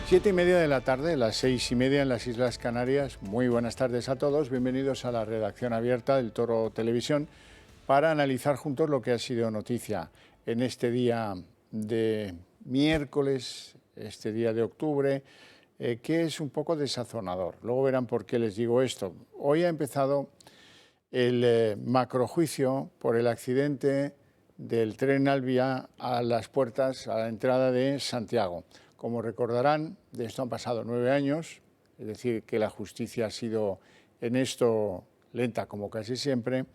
7:30 de la tarde, las 6:30 en las Islas Canarias. Muy buenas tardes a todos. Bienvenidos a la redacción abierta del Toro Televisión para analizar juntos lo que ha sido noticia en este día de miércoles, este día de octubre, que es un poco desazonador. Luego verán por qué les digo esto. Hoy ha empezado el macrojuicio por el accidente del tren Alvia a las puertas, a la entrada de Santiago. Como recordarán, de esto han pasado 9 años, es decir, que la justicia ha sido en esto lenta como casi siempre.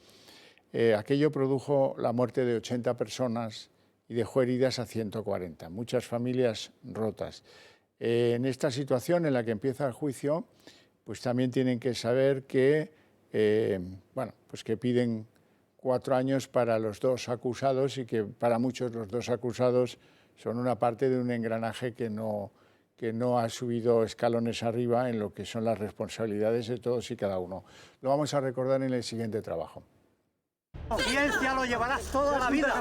Aquello produjo la muerte de 80 personas y dejó heridas a 140, muchas familias rotas. En esta situación en la que empieza el juicio, pues también tienen que saber que, pues que piden 4 años para los dos acusados y que para muchos los dos acusados son una parte de un engranaje que no ha subido escalones arriba en lo que son las responsabilidades de todos y cada uno. Lo vamos a recordar en el siguiente trabajo. Audiencia lo llevarás toda la vida.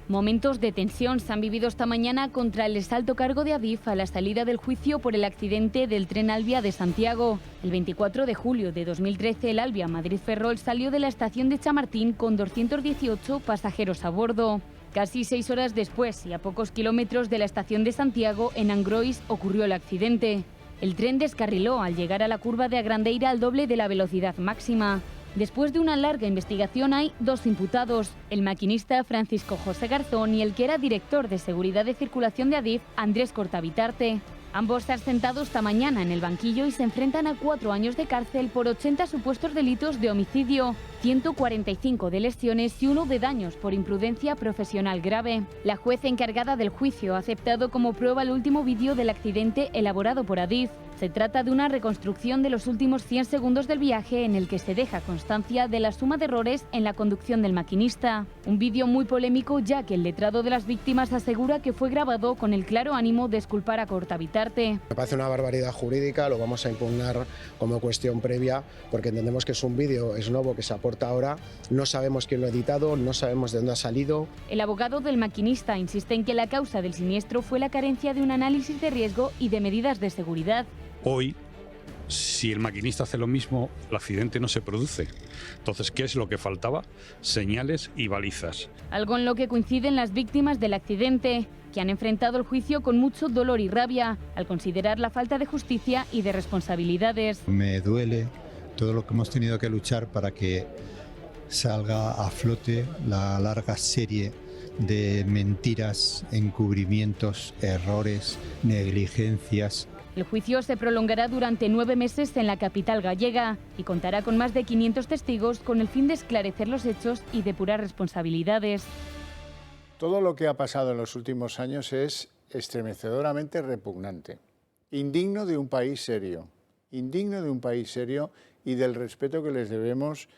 Momentos de tensión se han vivido esta mañana contra el exalto cargo de Adif a la salida del juicio por el accidente del tren Alvia de Santiago. El 24 de julio de 2013, el Alvia Madrid-Ferrol salió de la estación de Chamartín con 218 pasajeros a bordo. Casi 6 horas después y a pocos kilómetros de la estación de Santiago, en Angrois, ocurrió el accidente. El tren descarriló al llegar a la curva de Agrandeira al doble de la velocidad máxima. Después de una larga investigación hay 2 imputados, el maquinista Francisco José Garzón y el que era director de seguridad de circulación de Adif, Andrés Cortavitarte. Ambos se han sentado esta mañana en el banquillo y se enfrentan a 4 años de cárcel por 80 supuestos delitos de homicidio, 145 de lesiones y 1 de daños por imprudencia profesional grave. La juez encargada del juicio ha aceptado como prueba el último vídeo del accidente elaborado por Adif. Se trata de una reconstrucción de los últimos 100 segundos del viaje en el que se deja constancia de la suma de errores en la conducción del maquinista. Un vídeo muy polémico, ya que el letrado de las víctimas asegura que fue grabado con el claro ánimo de exculpar a Cortavitarte. Me parece una barbaridad jurídica, lo vamos a impugnar como cuestión previa porque entendemos que es un vídeo, es nuevo, que se aporta ahora, no sabemos quién lo ha editado, no sabemos de dónde ha salido. El abogado del maquinista insiste en que la causa del siniestro fue la carencia de un análisis de riesgo y de medidas de seguridad. Hoy, si el maquinista hace lo mismo, el accidente no se produce. Entonces, ¿qué es lo que faltaba? Señales y balizas. Algo en lo que coinciden las víctimas del accidente, que han enfrentado el juicio con mucho dolor y rabia, al considerar la falta de justicia y de responsabilidades. Me duele todo lo que hemos tenido que luchar para que salga a flote la larga serie de mentiras, encubrimientos, errores, negligencias. El juicio se prolongará durante 9 meses en la capital gallega y contará con más de 500 testigos con el fin de esclarecer los hechos y depurar responsabilidades. Todo lo que ha pasado en los últimos años es estremecedoramente repugnante, indigno de un país serio y del respeto que les debemos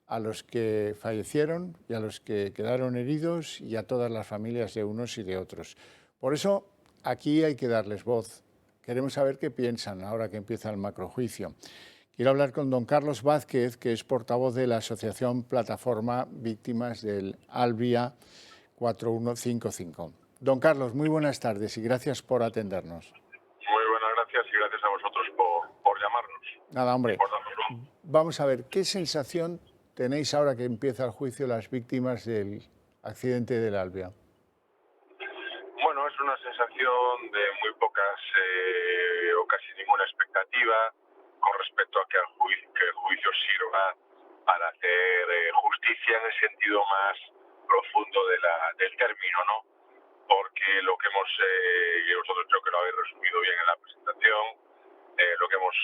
a los que fallecieron y a los que quedaron heridos y a todas las familias de unos y de otros. Por eso aquí hay que darles voz. Queremos saber qué piensan ahora que empieza el macrojuicio. Quiero hablar con don Carlos Vázquez, que es portavoz de la Asociación Plataforma Víctimas del Alvia 4155. Don Carlos, muy buenas tardes y gracias por atendernos. Muy buenas gracias y gracias a vosotros por llamarnos. Nada, hombre. Vamos a ver, ¿qué sensación tenéis ahora que empieza el juicio las víctimas del accidente del Alvia? Bueno, es una sensación de muy pocas o casi ninguna expectativa con respecto a que el juicio sirva para hacer justicia en el sentido más profundo del término, ¿no? Porque lo que hemos, y vosotros creo que lo habéis resumido bien en la presentación, lo que hemos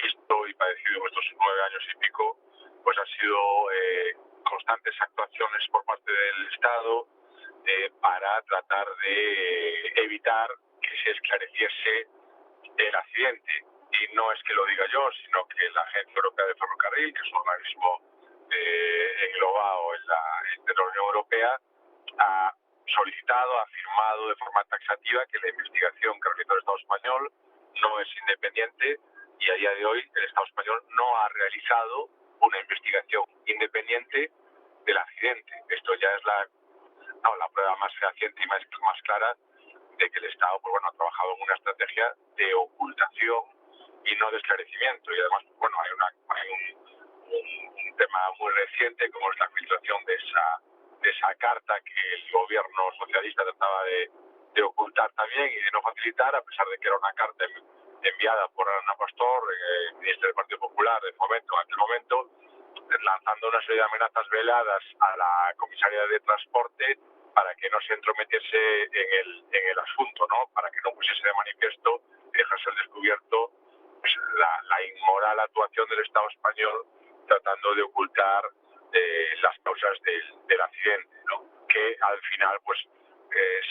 visto y padecido en estos 9 años y pico, pues han sido constantes actuaciones por parte del Estado para tratar de evitar que se esclareciese el accidente. Y no es que lo diga yo, sino que la Agencia Europea de Ferrocarril, que es un organismo englobado en la Unión Europea, ha solicitado, ha afirmado de forma taxativa que la investigación que realiza el Estado español no es independiente y a día de hoy el Estado español no ha realizado una investigación independiente del accidente. Esto ya es la prueba más fehaciente y más clara de que el Estado pues bueno, ha trabajado en una estrategia de ocultación y no de esclarecimiento. Y además, bueno, hay un tema muy reciente como es la filtración de esa carta que el gobierno socialista trataba de ocultar también y de no facilitar, a pesar de que era una carta enviada por Ana Pastor, ministra del Partido Popular de Fomento en aquel momento, lanzando una serie de amenazas veladas a la comisaria de Transporte para que no se entrometiese en el asunto, ¿no? Para que no pusiese de manifiesto y dejase al descubierto pues, la inmoral actuación del Estado español tratando de ocultar las causas del accidente, ¿no? Que al final pues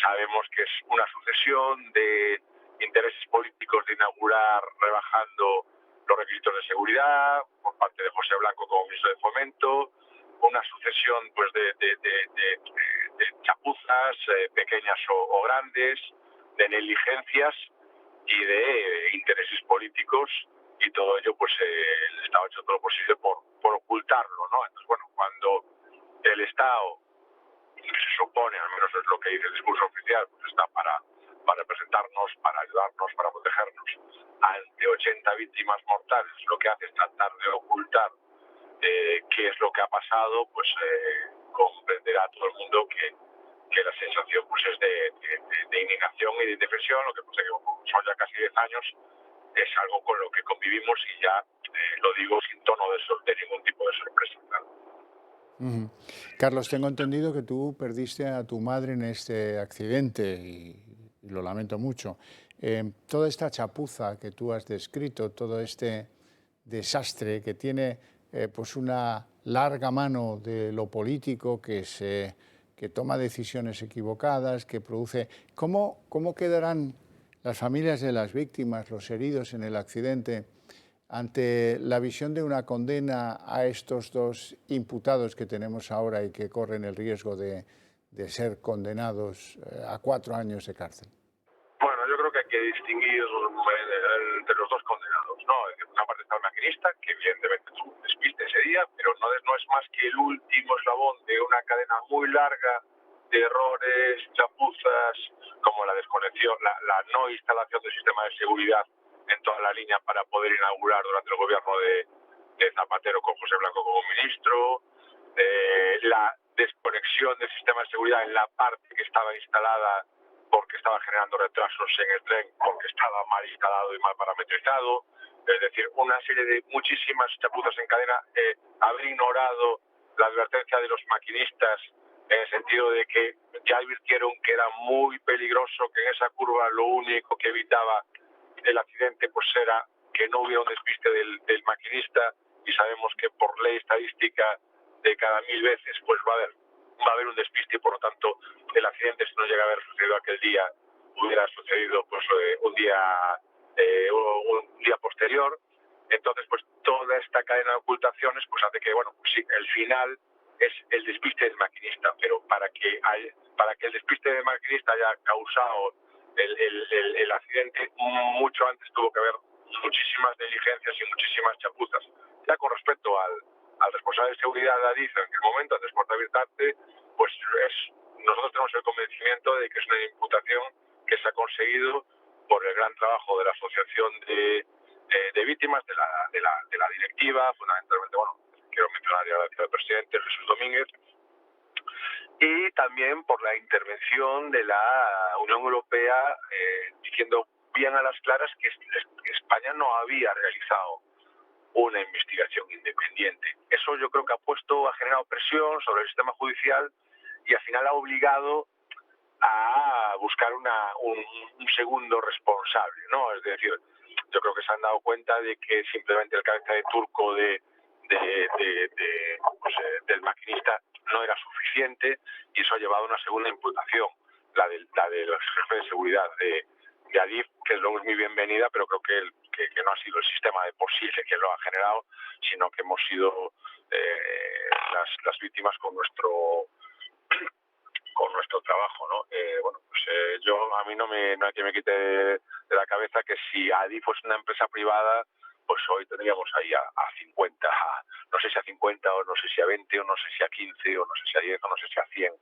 sabemos que es una sucesión de intereses políticos de inaugurar rebajando los requisitos de seguridad por parte de José Blanco como ministro de Fomento, una sucesión pues de chapuzas pequeñas o grandes, de negligencias y de intereses políticos, y todo ello pues el Estado ha hecho todo lo posible por ocultarlo, ¿no? Entonces, bueno, cuando el Estado, que se supone, al menos es lo que dice el discurso oficial, pues está para representarnos, para ayudarnos, para protegernos ante 80 víctimas mortales, lo que hace es tratar de ocultar qué es lo que ha pasado, pues comprenderá todo el mundo que la sensación pues es de indignación y de indefensión, lo que pasa es que son ya casi 10 años, es algo con lo que convivimos y ya lo digo sin tono de ningún tipo de sorpresa, claro. Carlos, tengo entendido que tú perdiste a tu madre en este accidente y lo lamento mucho. Toda esta chapuza que tú has descrito, todo este desastre que tiene pues una larga mano de lo político que toma decisiones equivocadas, que produce... ¿Cómo quedarán las familias de las víctimas, los heridos en el accidente, ante la visión de una condena a estos dos imputados que tenemos ahora y que corren el riesgo de ser condenados a 4 años de cárcel? Bueno, yo creo que hay que distinguir entre los dos condenados, ¿no? Una parte está el maquinista, que evidentemente tuvo un despiste ese día, pero no es más que el último eslabón de una cadena muy larga de errores, chapuzas, como la desconexión, la no instalación del sistema de seguridad en toda la línea para poder inaugurar durante el gobierno de Zapatero con José Blanco como ministro, la desconexión del sistema de seguridad en la parte que estaba instalada porque estaba generando retrasos en el tren, porque estaba mal instalado y mal parametrizado, es decir, una serie de muchísimas chapuzas en cadena, haber ignorado la advertencia de los maquinistas en el sentido de que ya advirtieron que era muy peligroso, que en esa curva lo único que evitaba el accidente pues era que no hubiera un despiste del maquinista, y sabemos que por ley estadística de cada 1000 veces pues va a haber un despiste, y por lo tanto el accidente, si no llega a haber sucedido aquel día, hubiera sucedido pues un día posterior. Entonces pues toda esta cadena de ocultaciones pues hace que, bueno, pues sí, el final es el despiste del maquinista, pero para que el despiste del maquinista haya causado el accidente, mucho antes tuvo que haber muchísimas negligencias y muchísimas chapuzas. Ya con respecto al responsable de seguridad de Adif en aquel momento, Andrés Portavirtarte, pues nosotros tenemos el convencimiento de que es una imputación que se ha conseguido por el gran trabajo de la asociación de víctimas, de la directiva, fundamentalmente, bueno, quiero mencionar ya al presidente Jesús Domínguez, y también por la intervención de la Unión Europea diciendo bien a las claras que España no había realizado una investigación independiente. Eso yo creo que ha generado presión sobre el sistema judicial y al final ha obligado a buscar un segundo responsable, ¿no? Es decir, yo creo que se han dado cuenta de que simplemente el cabeza de turco del maquinista no era suficiente, y eso ha llevado a una segunda imputación, la de los jefes de seguridad de Adif, que es muy bienvenida, pero creo que no ha sido el sistema de por sí el que lo ha generado, sino que hemos sido las víctimas con nuestro trabajo, ¿no? Bueno, pues a mí no hay que me quite de la cabeza que si Adif fuese una empresa privada, pues hoy tendríamos ahí a 50, no sé si a 50 o no sé si a 20 o no sé si a 15 o no sé si a 10 o no sé si a 100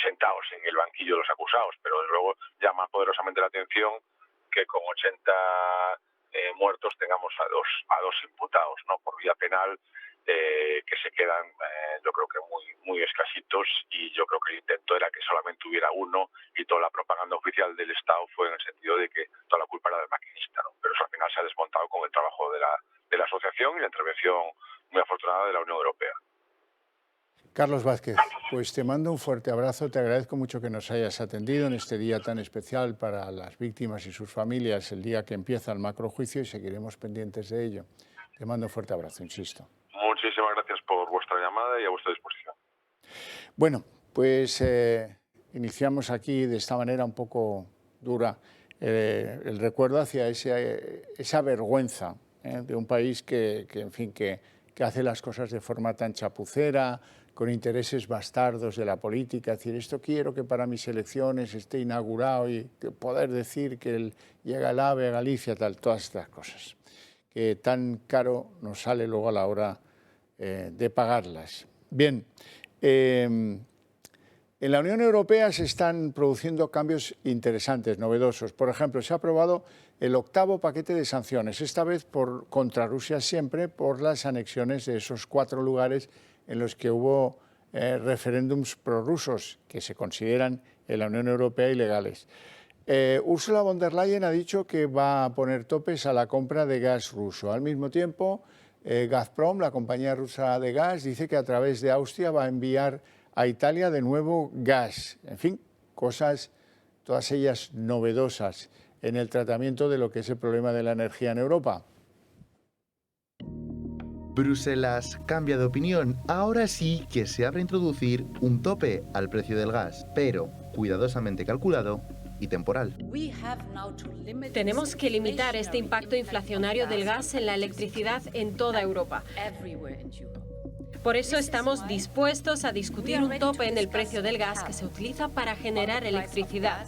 sentados en el banquillo de los acusados, pero desde luego llama poderosamente la atención que con 80 muertos tengamos a dos imputados, ¿no?, por vía penal, que se quedan, yo creo que muy escasitos, y yo creo que el intento era que solamente hubiera uno, y toda la propaganda oficial del Estado fue en el sentido de que toda la culpa era del maquinista, ¿no? Pero eso al final se ha desmontado con el trabajo de la asociación y la intervención muy afortunada de la Unión Europea. Carlos Vázquez, pues te mando un fuerte abrazo, te agradezco mucho que nos hayas atendido en este día tan especial para las víctimas y sus familias, el día que empieza el macrojuicio, y seguiremos pendientes de ello. Te mando un fuerte abrazo, insisto. Muchísimas gracias por vuestra llamada y a vuestra disposición. Bueno, pues iniciamos aquí de esta manera un poco dura el recuerdo hacia esa vergüenza de un país que hace las cosas de forma tan chapucera, con intereses bastardos de la política. Es decir, esto quiero que para mis elecciones esté inaugurado y poder decir que llega el AVE a Galicia, todas estas cosas, que tan caro nos sale luego a la hora de pagarlas. Bien, en la Unión Europea se están produciendo cambios interesantes, novedosos. Por ejemplo, se ha aprobado el 8º paquete de sanciones, esta vez contra Rusia siempre, por las anexiones de esos 4 lugares en los que hubo referéndums prorrusos, que se consideran en la Unión Europea ilegales. Ursula von der Leyen ha dicho que va a poner topes a la compra de gas ruso. Al mismo tiempo, Gazprom, la compañía rusa de gas, dice que a través de Austria va a enviar a Italia de nuevo gas. En fin, cosas, todas ellas novedosas en el tratamiento de lo que es el problema de la energía en Europa. Bruselas cambia de opinión. Ahora sí que se abre a introducir un tope al precio del gas, pero cuidadosamente calculado y temporal. Tenemos que limitar este impacto inflacionario del gas en la electricidad en toda Europa. Por eso estamos dispuestos a discutir un tope en el precio del gas que se utiliza para generar electricidad.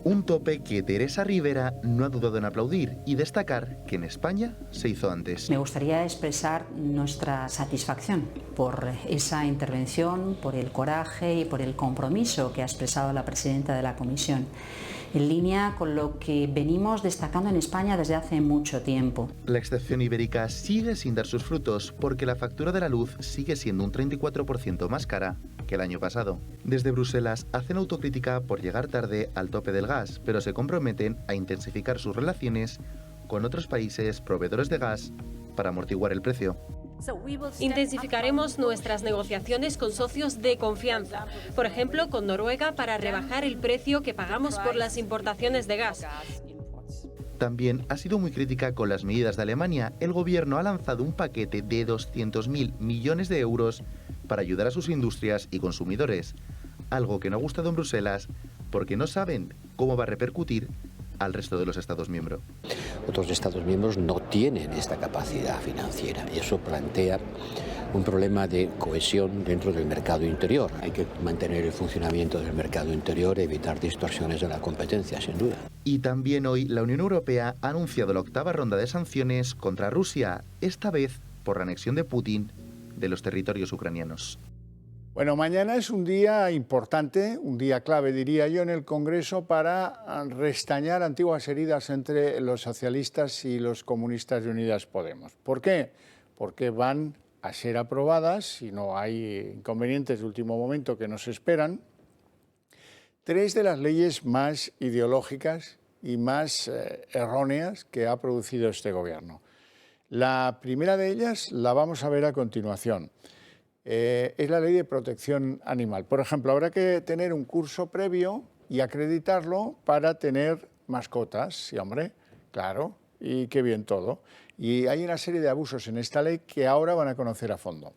Un tope que Teresa Rivera no ha dudado en aplaudir y destacar que en España se hizo antes. Me gustaría expresar nuestra satisfacción por esa intervención, por el coraje y por el compromiso que ha expresado la presidenta de la Comisión, en línea con lo que venimos destacando en España desde hace mucho tiempo. La excepción ibérica sigue sin dar sus frutos porque la factura de la luz sigue siendo un 34% más cara que el año pasado. Desde Bruselas hacen autocrítica por llegar tarde al tope del gas, pero se comprometen a intensificar sus relaciones con otros países proveedores de gas para amortiguar el precio. Intensificaremos nuestras negociaciones con socios de confianza, por ejemplo con Noruega, para rebajar el precio que pagamos por las importaciones de gas. También ha sido muy crítica con las medidas de Alemania. El gobierno ha lanzado un paquete de 200.000 millones de euros para ayudar a sus industrias y consumidores, algo que no ha gustado en Bruselas porque no saben cómo va a repercutir al resto de los Estados miembros. Otros Estados miembros no tienen esta capacidad financiera y eso plantea un problema de cohesión dentro del mercado interior. Hay que mantener el funcionamiento del mercado interior y evitar distorsiones de la competencia, sin duda. Y también hoy la Unión Europea ha anunciado la 8ª ronda de sanciones contra Rusia, esta vez por la anexión de Putin de los territorios ucranianos. Bueno, mañana es un día importante, un día clave, diría yo, en el Congreso para restañar antiguas heridas entre los socialistas y los comunistas de Unidas Podemos. ¿Por qué? Porque van a ser aprobadas, si no hay inconvenientes de último momento que nos esperan, 3 de las leyes más ideológicas y más erróneas que ha producido este gobierno. La primera de ellas la vamos a ver a continuación. Es la ley de protección animal. Por ejemplo, habrá que tener un curso previo y acreditarlo para tener mascotas. Sí, hombre, claro, y qué bien todo. Y hay una serie de abusos en esta ley que ahora van a conocer a fondo.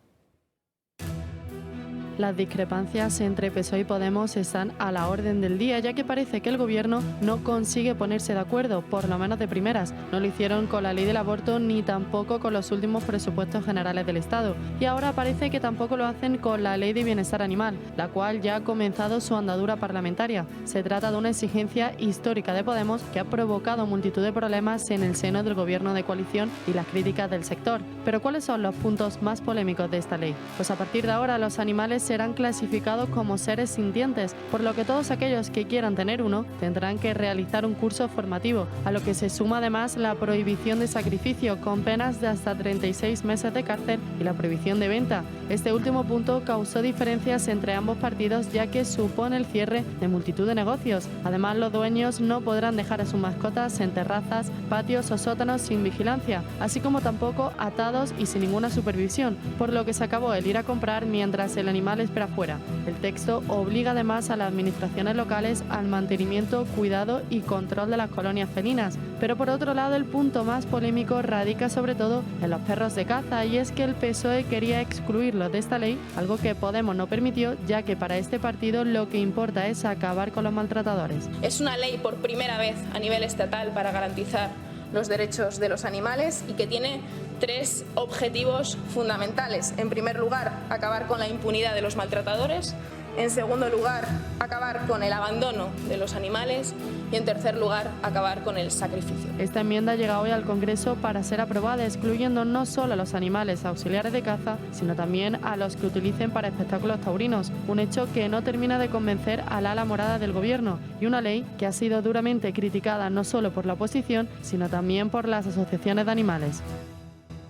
Las discrepancias entre PSOE y Podemos están a la orden del día, ya que parece que el gobierno no consigue ponerse de acuerdo, por lo menos de primeras. No lo hicieron con la ley del aborto ni tampoco con los últimos presupuestos generales del Estado. Y ahora parece que tampoco lo hacen con la ley de bienestar animal, la cual ya ha comenzado su andadura parlamentaria. Se trata de una exigencia histórica de Podemos que ha provocado multitud de problemas en el seno del gobierno de coalición y las críticas del sector. Pero ¿cuáles son los puntos más polémicos de esta ley? Pues a partir de ahora los animales serán clasificados como seres sintientes, por lo que todos aquellos que quieran tener uno tendrán que realizar un curso formativo, a lo que se suma además la prohibición de sacrificio con penas de hasta 36 meses de cárcel y la prohibición de venta. Este último punto causó diferencias entre ambos partidos, ya que supone el cierre de multitud de negocios. Además, los dueños no podrán dejar a sus mascotas en terrazas, patios o sótanos sin vigilancia, así como tampoco atados y sin ninguna supervisión, por lo que se acabó el ir a comprar mientras el animal espera fuera. El texto obliga además a las administraciones locales al mantenimiento, cuidado y control de las colonias felinas. Pero por otro lado, el punto más polémico radica sobre todo en los perros de caza, y es que el PSOE quería excluirlos de esta ley, algo que Podemos no permitió, ya que para este partido lo que importa es acabar con los maltratadores. Es una ley por primera vez a nivel estatal para garantizar los derechos de los animales y que tiene 3 objetivos fundamentales. En primer lugar, acabar con la impunidad de los maltratadores. En segundo lugar, acabar con el abandono de los animales. Y en tercer lugar, acabar con el sacrificio. Esta enmienda llega hoy al Congreso para ser aprobada, excluyendo no solo a los animales auxiliares de caza, sino también a los que utilicen para espectáculos taurinos, un hecho que no termina de convencer al ala morada del Gobierno, y una ley que ha sido duramente criticada no solo por la oposición, sino también por las asociaciones de animales.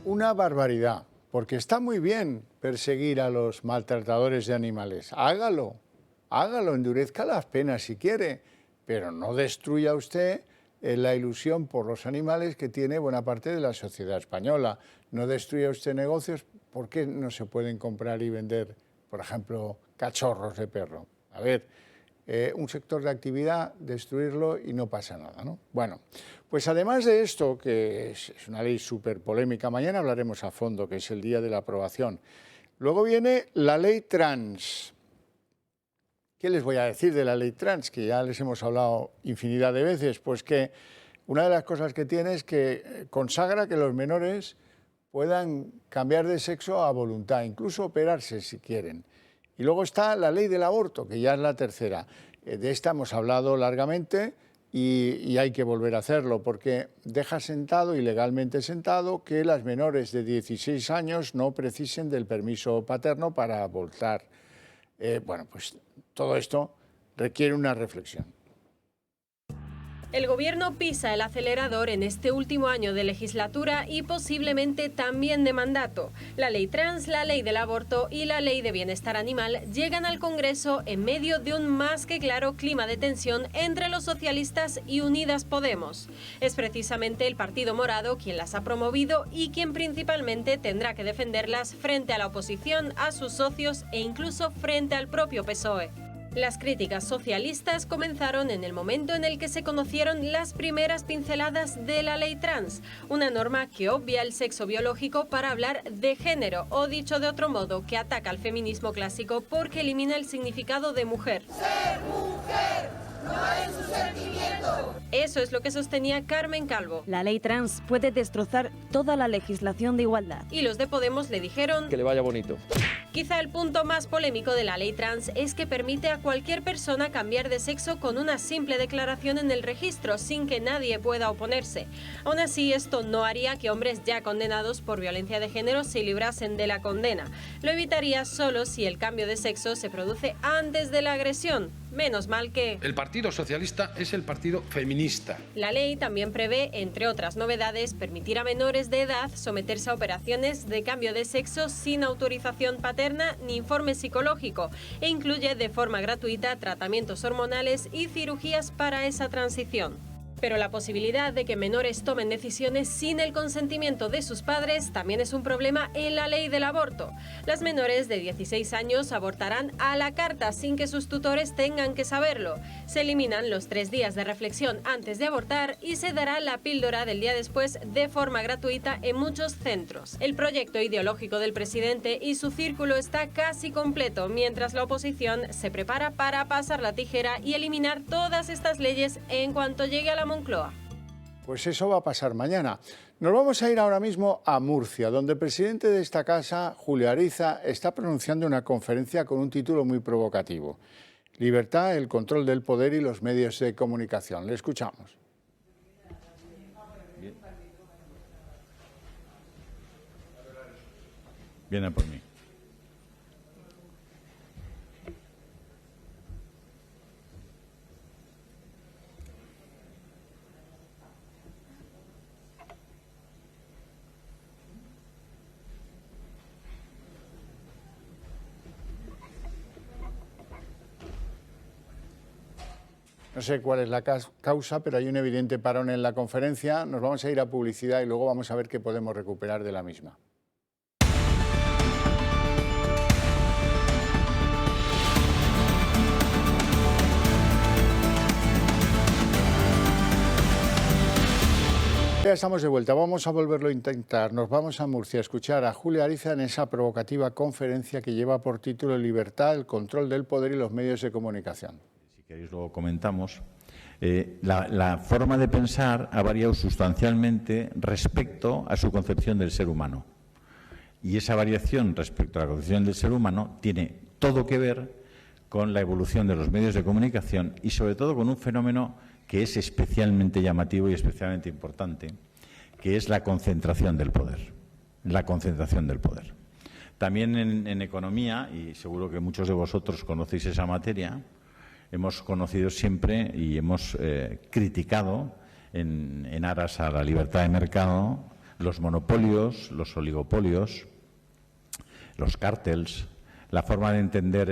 Una barbaridad, porque está muy bien perseguir a los maltratadores de animales. Hágalo, endurezca las penas si quiere, pero no destruya usted la ilusión por los animales que tiene buena parte de la sociedad española. No destruya usted negocios. ¿Por qué no se pueden comprar y vender, por ejemplo, cachorros de perro? A ver, un sector de actividad, destruirlo y no pasa nada, ¿no? Bueno, pues además de esto, que es una ley súper polémica, mañana hablaremos a fondo, que es el día de la aprobación. Luego viene la ley trans. ¿Qué les voy a decir de la ley trans? Que ya les hemos hablado infinidad de veces. Pues que una de las cosas que tiene es que consagra que los menores puedan cambiar de sexo a voluntad, incluso operarse si quieren. Y luego está la ley del aborto, que ya es la tercera. De esta hemos hablado largamente y hay que volver a hacerlo, porque deja sentado, ilegalmente sentado, que las menores de 16 años no precisen del permiso paterno para abortar. Bueno, pues todo esto requiere una reflexión. El Gobierno pisa el acelerador en este último año de legislatura y posiblemente también de mandato. La ley trans, la ley del aborto y la ley de bienestar animal llegan al Congreso en medio de un más que claro clima de tensión entre los socialistas y Unidas Podemos. Es precisamente el Partido Morado quien las ha promovido y quien principalmente tendrá que defenderlas frente a la oposición, a sus socios e incluso frente al propio PSOE. Las críticas socialistas comenzaron en el momento en el que se conocieron las primeras pinceladas de la ley trans, una norma que obvia el sexo biológico para hablar de género, o dicho de otro modo, que ataca al feminismo clásico porque elimina el significado de mujer. ¡Ser mujer! ¡No es su sentimiento! Eso es lo que sostenía Carmen Calvo. La ley trans puede destrozar toda la legislación de igualdad. Y los de Podemos le dijeron que le vaya bonito. Quizá el punto más polémico de la ley trans es que permite a cualquier persona cambiar de sexo con una simple declaración en el registro sin que nadie pueda oponerse. Aún así, esto no haría que hombres ya condenados por violencia de género se librasen de la condena. Lo evitaría solo si el cambio de sexo se produce antes de la agresión. Menos mal que... El Partido Socialista es el partido feminista. La ley también prevé, entre otras novedades, permitir a menores de edad someterse a operaciones de cambio de sexo sin autorización paterna ni informe psicológico e incluye de forma gratuita tratamientos hormonales y cirugías para esa transición. Pero la posibilidad de que menores tomen decisiones sin el consentimiento de sus padres también es un problema en la ley del aborto. Las menores de 16 años abortarán a la carta sin que sus tutores tengan que saberlo. Se eliminan los 3 días de reflexión antes de abortar y se dará la píldora del día después de forma gratuita en muchos centros. El proyecto ideológico del presidente y su círculo está casi completo, mientras la oposición se prepara para pasar la tijera y eliminar todas estas leyes en cuanto llegue a la Moncloa. Pues eso va a pasar mañana. Nos vamos a ir ahora mismo a Murcia, donde el presidente de esta casa, Julio Ariza, está pronunciando una conferencia con un título muy provocativo: Libertad, el control del poder y los medios de comunicación. Le escuchamos. Viene por mí. No sé cuál es la causa, pero hay un evidente parón en la conferencia. Nos vamos a ir a publicidad y luego vamos a ver qué podemos recuperar de la misma. Ya estamos de vuelta, vamos a volverlo a intentar. Nos vamos a Murcia a escuchar a Julia Ariza en esa provocativa conferencia que lleva por título Libertad, el control del poder y los medios de comunicación. Si queréis luego comentamos. La forma de pensar ha variado sustancialmente respecto a su concepción del ser humano. Y esa variación respecto a la concepción del ser humano tiene todo que ver con la evolución de los medios de comunicación y sobre todo con un fenómeno que es especialmente llamativo y especialmente importante, que es la concentración del poder. La concentración del poder. También en economía, y seguro que muchos de vosotros conocéis esa materia, hemos conocido siempre y hemos criticado en aras a la libertad de mercado los monopolios, los oligopolios, los cártels, la forma de entender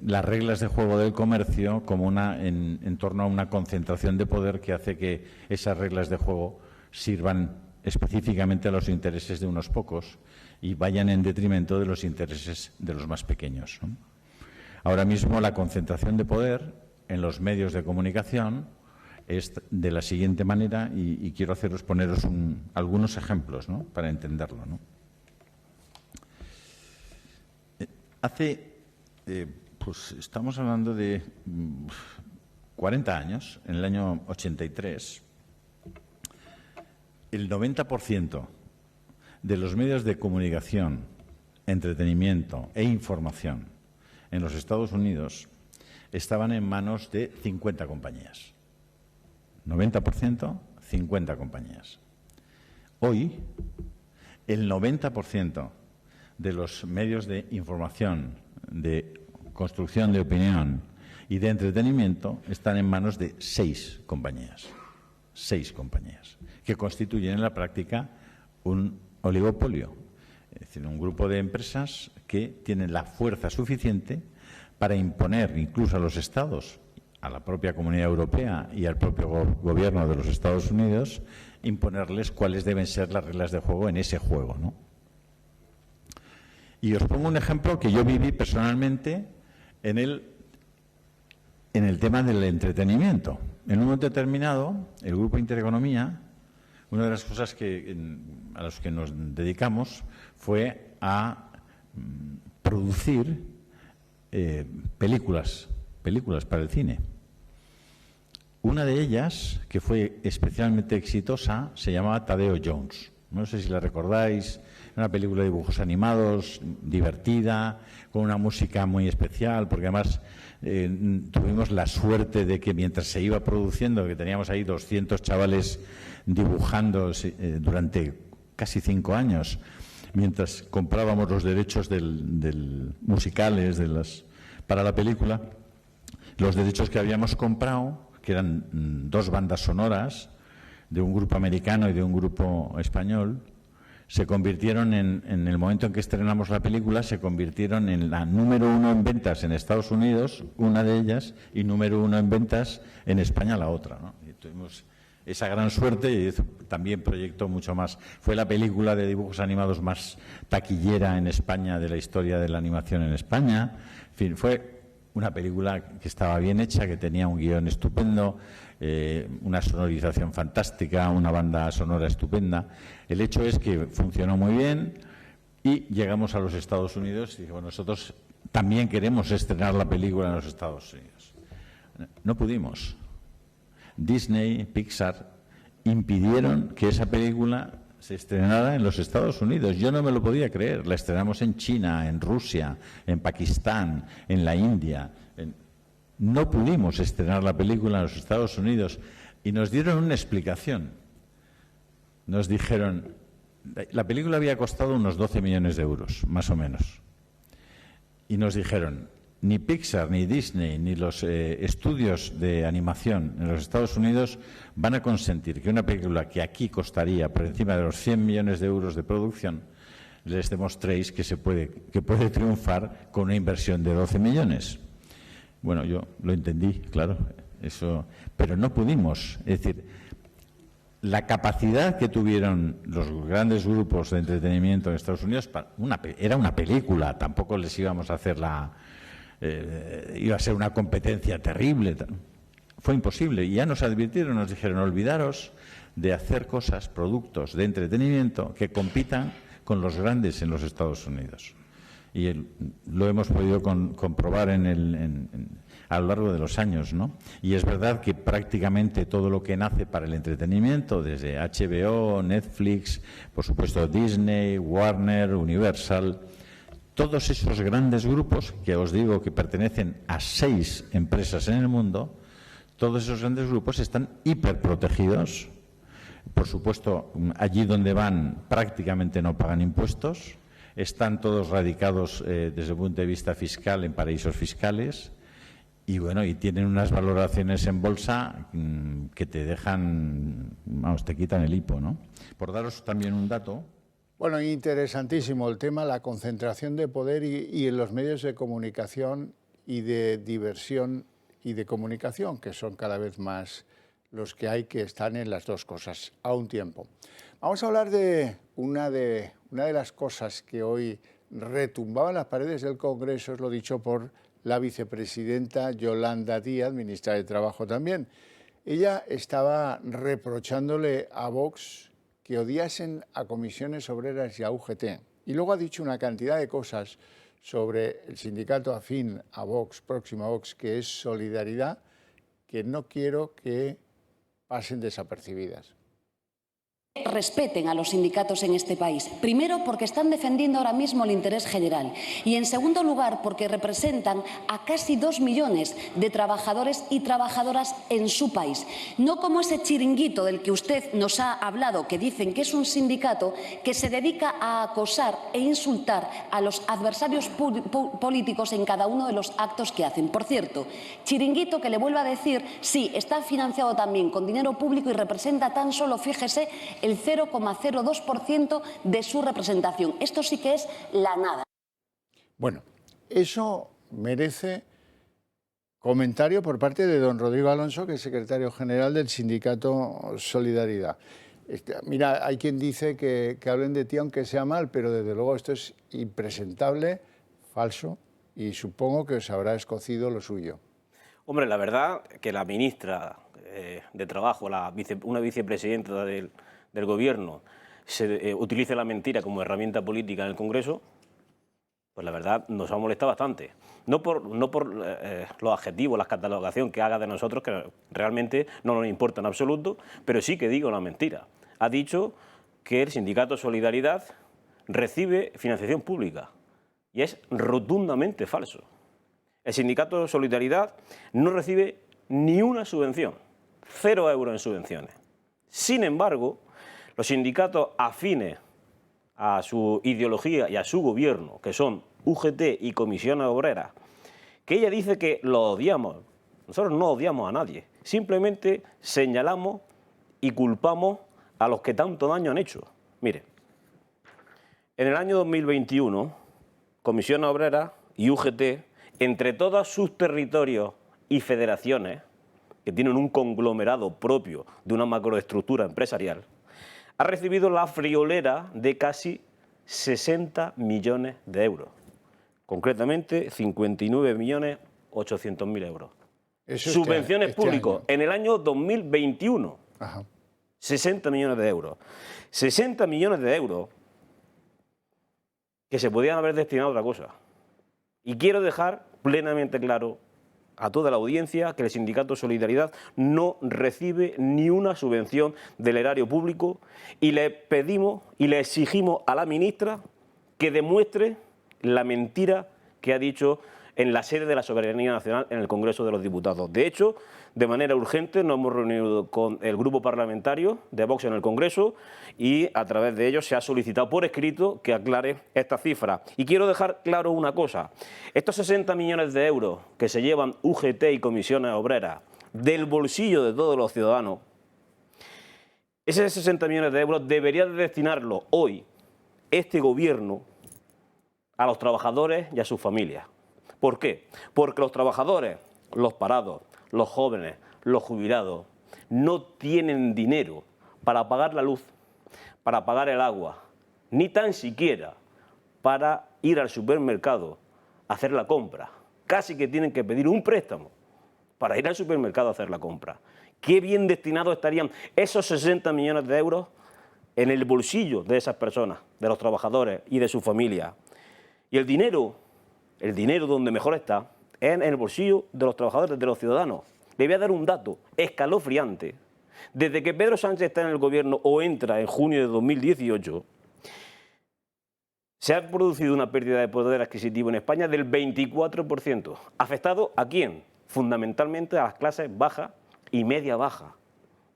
las reglas de juego del comercio como en torno a una concentración de poder que hace que esas reglas de juego sirvan específicamente a los intereses de unos pocos y vayan en detrimento de los intereses de los más pequeños, ¿no? Ahora mismo la concentración de poder en los medios de comunicación es de la siguiente manera y quiero poneros algunos ejemplos, ¿no?, para entenderlo, ¿no? Pues estamos hablando de 40 años, en el año 83, el 90% de los medios de comunicación, entretenimiento e información en los Estados Unidos estaban en manos de 50 compañías. 90%, 50 compañías. Hoy, el 90% de los medios de información, de construcción de opinión y de entretenimiento están en manos de 6 compañías. 6 compañías, que constituyen en la práctica un oligopolio. Es decir, un grupo de empresas que tienen la fuerza suficiente para imponer incluso a los Estados, a la propia Comunidad Europea y al propio gobierno de los Estados Unidos, imponerles cuáles deben ser las reglas de juego en ese juego, ¿no? Y os pongo un ejemplo que yo viví personalmente en el tema del entretenimiento. En un momento determinado, el Grupo Intereconomía, una de las cosas a las que nos dedicamos fue a producir películas para el cine. Una de ellas, que fue especialmente exitosa, se llamaba Tadeo Jones. No sé si la recordáis, una película de dibujos animados, divertida, con una música muy especial, porque además tuvimos la suerte de que mientras se iba produciendo, que teníamos ahí 200 chavales dibujando durante casi 5 años, mientras comprábamos los derechos musicales para la película, los derechos que habíamos comprado, que eran 2 bandas sonoras, de un grupo americano y de un grupo español, se convirtieron en el momento en que estrenamos la película, se convirtieron en la número 1 en ventas en Estados Unidos, una de ellas, y número 1 en ventas en España la otra, ¿no? Y tuvimos esa gran suerte y también proyectó mucho más. Fue la película de dibujos animados más taquillera en España de la historia de la animación en España. En fin, fue una película que estaba bien hecha, que tenía un guión estupendo, una sonorización fantástica, una banda sonora estupenda. El hecho es que funcionó muy bien y llegamos a los Estados Unidos y dijimos, nosotros también queremos estrenar la película en los Estados Unidos. No pudimos. Disney, Pixar, impidieron que esa película se estrenara en los Estados Unidos. Yo no me lo podía creer. La estrenamos en China, en Rusia, en Pakistán, en la India. No pudimos estrenar la película en los Estados Unidos y nos dieron una explicación. Nos dijeron, la película había costado unos 12 millones de euros, más o menos. Y nos dijeron, ni Pixar, ni Disney, ni los estudios de animación en los Estados Unidos van a consentir que una película que aquí costaría por encima de los 100 millones de euros de producción, les demostréis que puede triunfar con una inversión de 12 millones. Bueno, yo lo entendí, claro, eso, pero no pudimos. Es decir, la capacidad que tuvieron los grandes grupos de entretenimiento en Estados Unidos era una película, tampoco les íbamos a hacer iba a ser una competencia terrible. Fue imposible y ya nos advirtieron, nos dijeron, olvidaros de hacer cosas, productos de entretenimiento que compitan con los grandes en los Estados Unidos. Y lo hemos podido comprobar a lo largo de los años, ¿no? Y es verdad que prácticamente todo lo que nace para el entretenimiento, desde HBO, Netflix, por supuesto Disney, Warner, Universal, todos esos grandes grupos, que os digo que pertenecen a 6 empresas en el mundo, todos esos grandes grupos están hiperprotegidos. Por supuesto, allí donde van prácticamente no pagan impuestos, están todos radicados desde el punto de vista fiscal en paraísos fiscales y bueno, y tienen unas valoraciones en bolsa que te dejan, vamos, te quitan el hipo, ¿no? Por daros también un dato. Bueno, interesantísimo el tema, la concentración de poder y en los medios de comunicación y de diversión y de comunicación, que son cada vez más los que hay que están en las dos cosas a un tiempo. Vamos a hablar de una de las cosas que hoy retumbaba en las paredes del Congreso, es lo dicho por la vicepresidenta Yolanda Díaz, ministra de Trabajo también. Ella estaba reprochándole a Vox que odiasen a Comisiones Obreras y a UGT. Y luego ha dicho una cantidad de cosas sobre el sindicato afín a Vox, próximo a Vox, que es Solidaridad, que no quiero que pasen desapercibidas. Respeten a los sindicatos en este país. Primero, porque están defendiendo ahora mismo el interés general. Y en segundo lugar, porque representan a casi 2 millones de trabajadores y trabajadoras en su país. No como ese chiringuito del que usted nos ha hablado, que dicen que es un sindicato que se dedica a acosar e insultar a los adversarios políticos en cada uno de los actos que hacen. Por cierto, chiringuito que le vuelvo a decir, sí, está financiado también con dinero público y representa tan solo, fíjese, el 0,02% de su representación. Esto sí que es la nada. Bueno, eso merece comentario por parte de don Rodrigo Alonso, que es secretario general del sindicato Solidaridad. Mira, hay quien dice que hablen de ti aunque sea mal, pero desde luego esto es impresentable, falso, y supongo que os habrá escocido lo suyo. Hombre, la verdad que la ministra de Trabajo, una vicepresidenta del Gobierno, utilice la mentira como herramienta política en el Congreso, pues la verdad nos ha molestado bastante. No por los adjetivos, la catalogación que haga de nosotros, que realmente no nos importa en absoluto, pero sí que digo una mentira. Ha dicho que el sindicato Solidaridad recibe financiación pública y es rotundamente falso. El sindicato Solidaridad no recibe ni una subvención, 0 euros en subvenciones. Sin embargo, los sindicatos afines a su ideología y a su gobierno, que son UGT y Comisiones Obreras, que ella dice que los odiamos. Nosotros no odiamos a nadie, simplemente señalamos y culpamos a los que tanto daño han hecho. Mire, en el año 2021, Comisiones Obreras y UGT, entre todos sus territorios y federaciones, que tienen un conglomerado propio de una macroestructura empresarial, ha recibido la friolera de casi 60 millones de euros. Concretamente, 59.800.000 euros. Subvenciones públicas en el año 2021. Ajá. 60 millones de euros. 60 millones de euros que se podían haber destinado a otra cosa. Y quiero dejar plenamente claro a toda la audiencia que el sindicato Solidaridad no recibe ni una subvención del erario público y le pedimos y le exigimos a la ministra que demuestre la mentira que ha dicho en la sede de la Soberanía Nacional en el Congreso de los Diputados. De hecho, de manera urgente nos hemos reunido con el grupo parlamentario de Vox en el Congreso y a través de ellos se ha solicitado por escrito que aclare esta cifra. Y quiero dejar claro una cosa, estos 60 millones de euros que se llevan UGT y Comisiones Obreras del bolsillo de todos los ciudadanos, esos 60 millones de euros debería de destinarlo hoy este Gobierno a los trabajadores y a sus familias. ¿Por qué? Porque los trabajadores los parados, los jóvenes, los jubilados, no tienen dinero para pagar la luz, para pagar el agua, ni tan siquiera para ir al supermercado a hacer la compra. Casi que tienen que pedir un préstamo para ir al supermercado a hacer la compra. Qué bien destinados estarían esos 60 millones de euros en el bolsillo de esas personas, de los trabajadores y de su familia. Y el dinero donde mejor está es en el bolsillo de los trabajadores, de los ciudadanos. Le voy a dar un dato escalofriante. Desde que Pedro Sánchez está en el gobierno o entra en junio de 2018, se ha producido una pérdida de poder adquisitivo en España del 24%. ¿Afectado a quién? Fundamentalmente a las clases baja y media baja.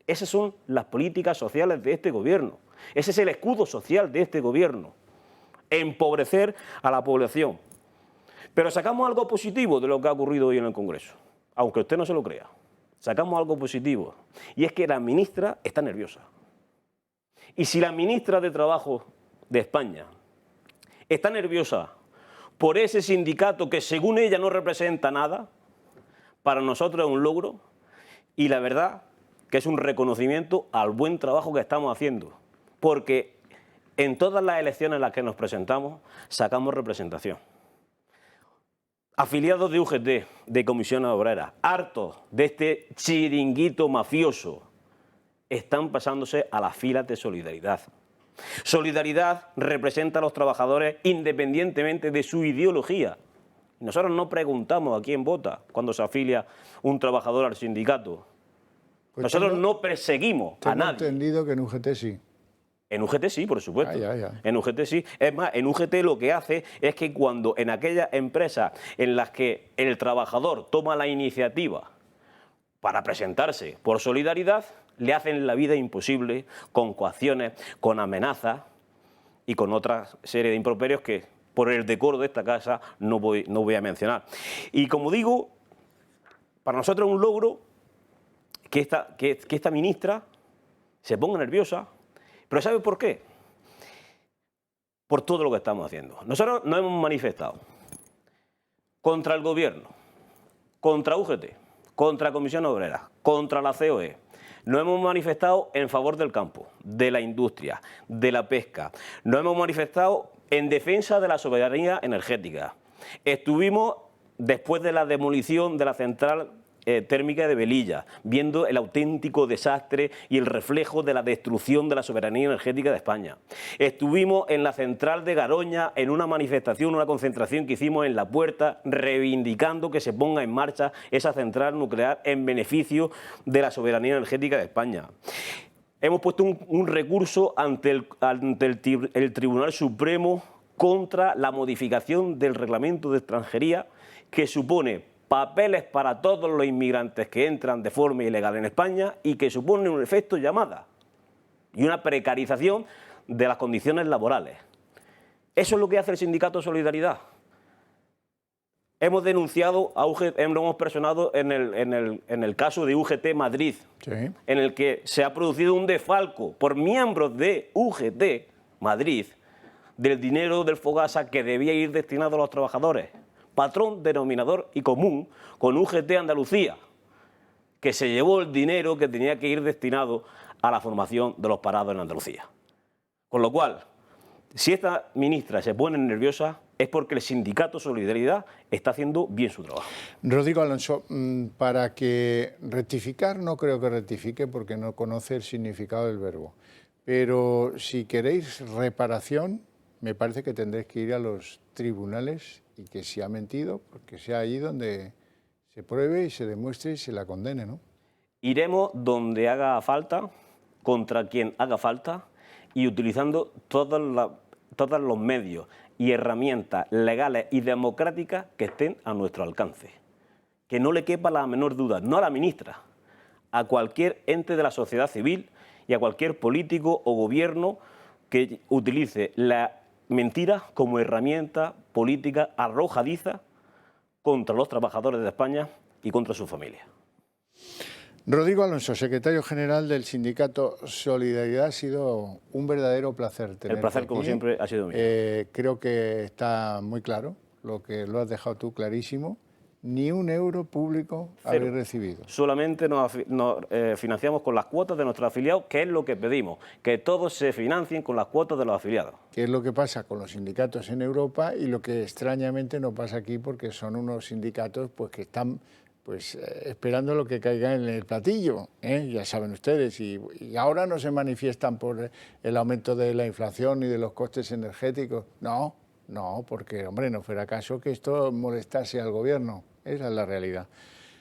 Esas son las políticas sociales de este gobierno. Ese es el escudo social de este gobierno. Empobrecer a la población. Pero sacamos algo positivo de lo que ha ocurrido hoy en el Congreso, aunque usted no se lo crea. Sacamos algo positivo, y es que la ministra está nerviosa. Y si la ministra de Trabajo de España está nerviosa por ese sindicato que según ella no representa nada, para nosotros es un logro, y la verdad que es un reconocimiento al buen trabajo que estamos haciendo, porque en todas las elecciones en las que nos presentamos sacamos representación. Afiliados de UGT, de Comisiones Obreras, hartos de este chiringuito mafioso, están pasándose a las filas de Solidaridad. Solidaridad representa a los trabajadores independientemente de su ideología. Nosotros no preguntamos a quién vota cuando se afilia un trabajador al sindicato. Pues nosotros no perseguimos a nadie. Tengo entendido que en UGT sí. En UGT sí, por supuesto. En UGT sí. Es más, en UGT lo que hace es que cuando en aquellas empresas en las que el trabajador toma la iniciativa para presentarse por Solidaridad, le hacen la vida imposible con coacciones, con amenazas y con otra serie de improperios que por el decoro de esta casa no voy a mencionar. Y como digo, para nosotros es un logro que esta ministra se ponga nerviosa. ¿Pero sabe por qué? Por todo lo que estamos haciendo. Nosotros nos hemos manifestado contra el gobierno, contra UGT, contra Comisión Obrera, contra la COE. Nos hemos manifestado en favor del campo, de la industria, de la pesca. Nos hemos manifestado en defensa de la soberanía energética. Estuvimos, después de la demolición de la central térmica de Velilla, viendo el auténtico desastre y el reflejo de la destrucción de la soberanía energética de España. Estuvimos en la central de Garoña en una manifestación, una concentración que hicimos en La Puerta, reivindicando que se ponga en marcha esa central nuclear en beneficio de la soberanía energética de España. Hemos puesto un recurso ante el Tribunal Supremo contra la modificación del reglamento de extranjería que supone papeles para todos los inmigrantes que entran de forma ilegal en España y que supone un efecto llamada y una precarización de las condiciones laborales. Eso es lo que hace el sindicato Solidaridad. Hemos denunciado a UGT, hemos personado en el caso de UGT Madrid, sí, en el que se ha producido un desfalco por miembros de UGT Madrid del dinero del Fogasa que debía ir destinado a los trabajadores. Patrón, denominador y común con UGT Andalucía, que se llevó el dinero que tenía que ir destinado a la formación de los parados en Andalucía. Con lo cual, si esta ministra se pone nerviosa es porque el sindicato Solidaridad está haciendo bien su trabajo. Rodrigo Alonso, para que rectificar, no creo que rectifique porque no conoce el significado del verbo, pero si queréis reparación, me parece que tendréis que ir a los tribunales y que si ha mentido, porque sea allí donde se pruebe y se demuestre y se la condene, ¿no? Iremos donde haga falta, contra quien haga falta y utilizando todos los medios y herramientas legales y democráticas que estén a nuestro alcance. Que no le quepa la menor duda, no a la ministra, a cualquier ente de la sociedad civil y a cualquier político o gobierno que utilice la mentira como herramienta política arrojadiza contra los trabajadores de España y contra su familia. Rodrigo Alonso, secretario general del sindicato Solidaridad, ha sido un verdadero placer tenerte. El placer, como siempre, ha sido mío. Creo que está muy claro, lo has dejado tú clarísimo, Ni un euro público habéis recibido. Solamente nos financiamos con las cuotas de nuestros afiliados, que es lo que pedimos, que todos se financien con las cuotas de los afiliados. Que es lo que pasa con los sindicatos en Europa y lo que extrañamente no pasa aquí, porque son unos sindicatos pues que están esperando lo que caiga en el platillo, ya saben ustedes, y ahora no se manifiestan por el aumento de la inflación ni de los costes energéticos. No, porque, hombre, no fuera caso que esto molestase al gobierno. Esa es la realidad.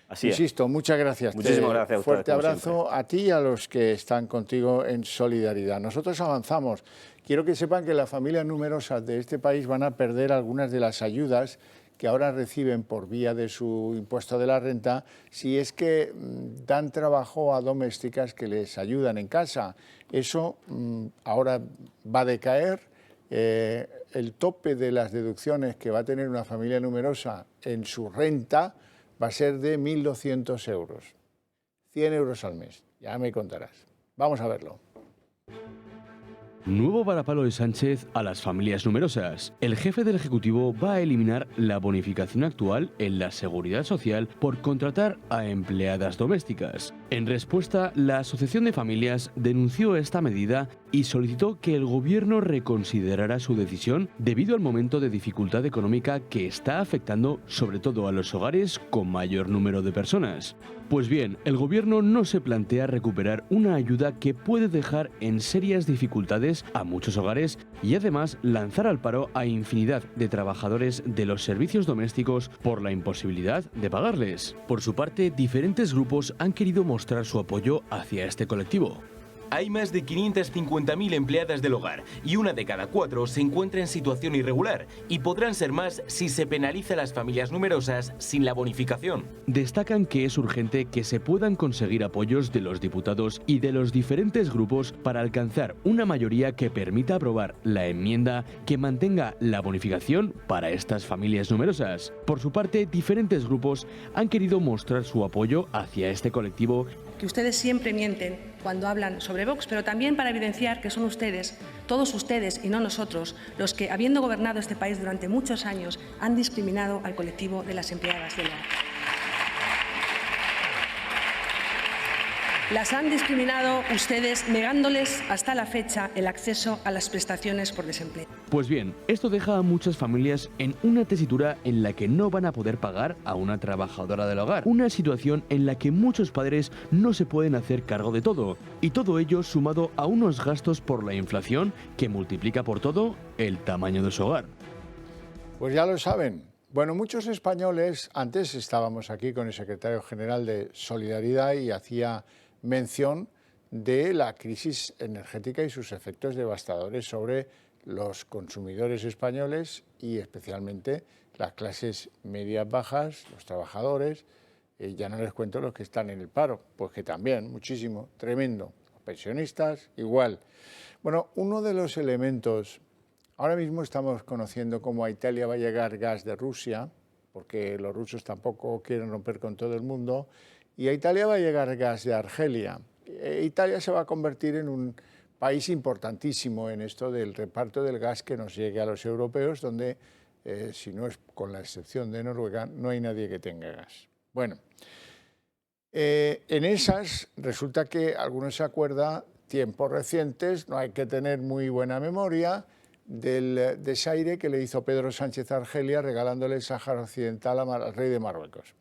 Así Insisto, muchas gracias. Muchísimas gracias a ustedes. Fuerte abrazo a ti y a los que están contigo en solidaridad. Nosotros avanzamos. Quiero que sepan que las familias numerosas de este país van a perder algunas de las ayudas que ahora reciben por vía de su impuesto de la renta, si es que dan trabajo a domésticas que les ayudan en casa. Eso ahora va a decaer. El tope de las deducciones que va a tener una familia numerosa en su renta va a ser de 1.200 euros. 100 euros al mes. Ya me contarás. Vamos a verlo. Nuevo varapalo de Sánchez a las familias numerosas. El jefe del Ejecutivo va a eliminar la bonificación actual en la Seguridad Social por contratar a empleadas domésticas. En respuesta, la Asociación de Familias denunció esta medida y solicitó que el Gobierno reconsiderara su decisión debido al momento de dificultad económica que está afectando sobre todo a los hogares con mayor número de personas. Pues bien, el Gobierno no se plantea recuperar una ayuda que puede dejar en serias dificultades a muchos hogares y además lanzar al paro a infinidad de trabajadores de los servicios domésticos por la imposibilidad de pagarles. Por su parte, diferentes grupos han querido mostrar su apoyo hacia este colectivo. Hay más de 550.000 empleadas del hogar y una de cada 4 se encuentra en situación irregular y podrán ser más si se penaliza a las familias numerosas sin la bonificación. Destacan que es urgente que se puedan conseguir apoyos de los diputados y de los diferentes grupos para alcanzar una mayoría que permita aprobar la enmienda que mantenga la bonificación para estas familias numerosas. Por su parte, diferentes grupos han querido mostrar su apoyo hacia este colectivo. Que ustedes siempre mienten cuando hablan sobre Vox, pero también para evidenciar que son ustedes, todos ustedes y no nosotros, los que, habiendo gobernado este país durante muchos años, han discriminado al colectivo de las empleadas del hogar. Las han discriminado ustedes negándoles hasta la fecha el acceso a las prestaciones por desempleo. Pues bien, esto deja a muchas familias en una tesitura en la que no van a poder pagar a una trabajadora del hogar. Una situación en la que muchos padres no se pueden hacer cargo de todo. Y todo ello sumado a unos gastos por la inflación que multiplica por todo el tamaño de su hogar. Pues ya lo saben. Bueno, muchos españoles, antes estábamos aquí con el secretario general de Solidaridad y hacía mención de la crisis energética y sus efectos devastadores sobre los consumidores españoles y especialmente las clases medias bajas, los trabajadores, ya no les cuento los que están en el paro, pues que también, muchísimo, tremendo. Los pensionistas, igual. Bueno, uno de los elementos, ahora mismo estamos conociendo cómo a Italia va a llegar gas de Rusia, porque los rusos tampoco quieren romper con todo el mundo, y a Italia va a llegar gas de Argelia. Italia se va a convertir en un país importantísimo en esto del reparto del gas que nos llegue a los europeos, donde, si no es con la excepción de Noruega, no hay nadie que tenga gas. Bueno, en esas resulta que algunos se acuerdan, tiempos recientes, no hay que tener muy buena memoria, del desaire que le hizo Pedro Sánchez a Argelia regalándole el Sáhara Occidental al rey de Marruecos.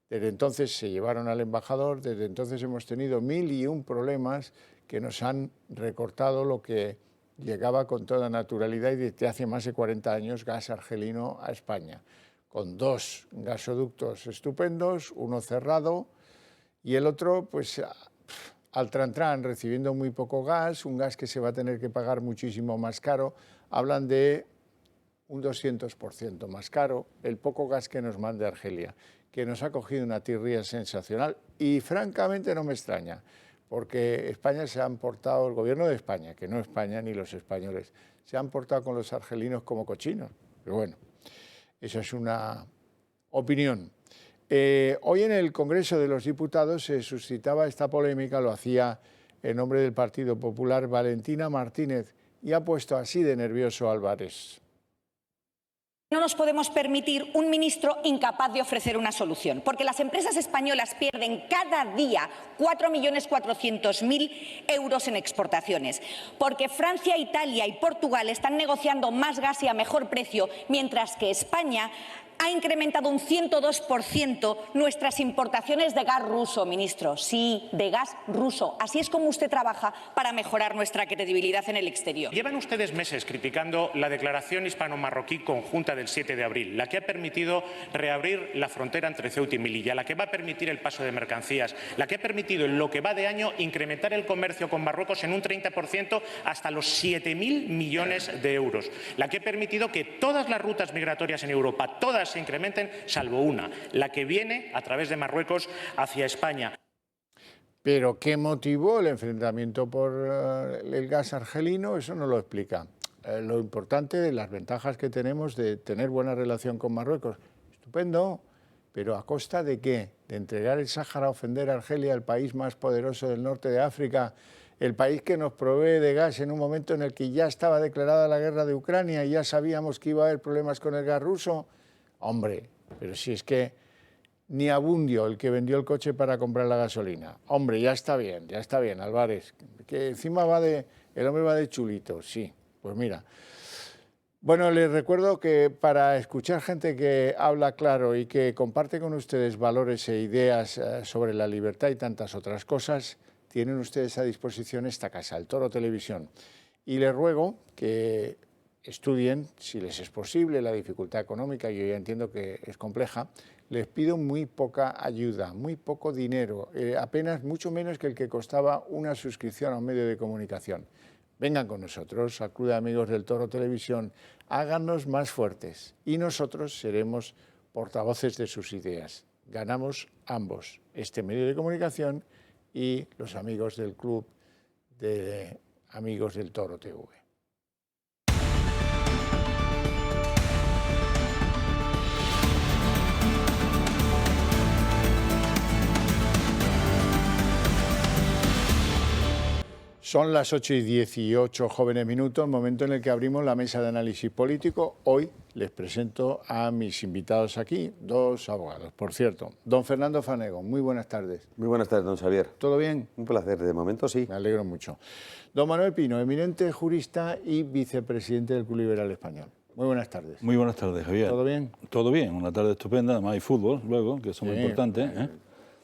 Desde entonces se llevaron al embajador, desde entonces hemos tenido 1001 problemas que nos han recortado lo que llegaba con toda naturalidad y desde hace más de 40 años gas argelino a España, con 2 gasoductos estupendos, uno cerrado y el otro pues al trantrán, recibiendo muy poco gas, un gas que se va a tener que pagar muchísimo más caro. Hablan de un 200% más caro el poco gas que nos manda Argelia, que nos ha cogido una tirria sensacional y francamente no me extraña, porque España se han portado, el gobierno de España, que no España ni los españoles, se han portado con los argelinos como cochinos. Pero bueno, eso es una opinión. Hoy en el Congreso de los Diputados se suscitaba esta polémica, lo hacía en nombre del Partido Popular Valentina Martínez y ha puesto así de nervioso a Álvarez. No nos podemos permitir un ministro incapaz de ofrecer una solución, porque las empresas españolas pierden cada día 4.400.000 euros en exportaciones, porque Francia, Italia y Portugal están negociando más gas y a mejor precio, mientras que España ha incrementado un 102% nuestras importaciones de gas ruso, ministro. Sí, de gas ruso. Así es como usted trabaja para mejorar nuestra credibilidad en el exterior. Llevan ustedes meses criticando la declaración hispano-marroquí conjunta del 7 de abril, la que ha permitido reabrir la frontera entre Ceuta y Melilla, la que va a permitir el paso de mercancías, la que ha permitido en lo que va de año incrementar el comercio con Marruecos en un 30% hasta los 7.000 millones de euros, la que ha permitido que todas las rutas migratorias en Europa, todas se incrementen, salvo una, la que viene a través de Marruecos hacia España. Pero ¿qué motivó el enfrentamiento por el gas argelino? Eso no lo explica. Lo importante de las ventajas que tenemos de tener buena relación con Marruecos, estupendo, pero ¿a costa de qué? ¿De entregar el Sáhara a ofender a Argelia, el país más poderoso del norte de África, el país que nos provee de gas en un momento en el que ya estaba declarada la guerra de Ucrania y ya sabíamos que iba a haber problemas con el gas ruso? Hombre, pero si es que ni Abundio, el que vendió el coche para comprar la gasolina. Hombre, ya está bien, Álvarez, que encima el hombre va de chulito, sí, pues mira. Bueno, les recuerdo que para escuchar gente que habla claro y que comparte con ustedes valores e ideas sobre la libertad y tantas otras cosas, tienen ustedes a disposición esta casa, el Toro Televisión. Y les ruego que estudien, si les es posible, la dificultad económica, yo ya entiendo que es compleja, les pido muy poca ayuda, muy poco dinero, apenas mucho menos que el que costaba una suscripción a un medio de comunicación. Vengan con nosotros al Club de Amigos del Toro Televisión, háganos más fuertes y nosotros seremos portavoces de sus ideas. Ganamos ambos, este medio de comunicación y los amigos del Club de Amigos del Toro TV. Son las 8:18 jóvenes minutos, momento en el que abrimos la mesa de análisis político. Hoy les presento a mis invitados aquí, dos abogados, por cierto. Don Fernando Fanego, muy buenas tardes. Muy buenas tardes, don Xavier. ¿Todo bien? Un placer, de momento sí. Me alegro mucho. Don Manuel Pino, eminente jurista y vicepresidente del Club Liberal Español. Muy buenas tardes. Muy buenas tardes, Javier. ¿Todo bien? Todo bien, una tarde estupenda, además hay fútbol luego, que eso es muy importante,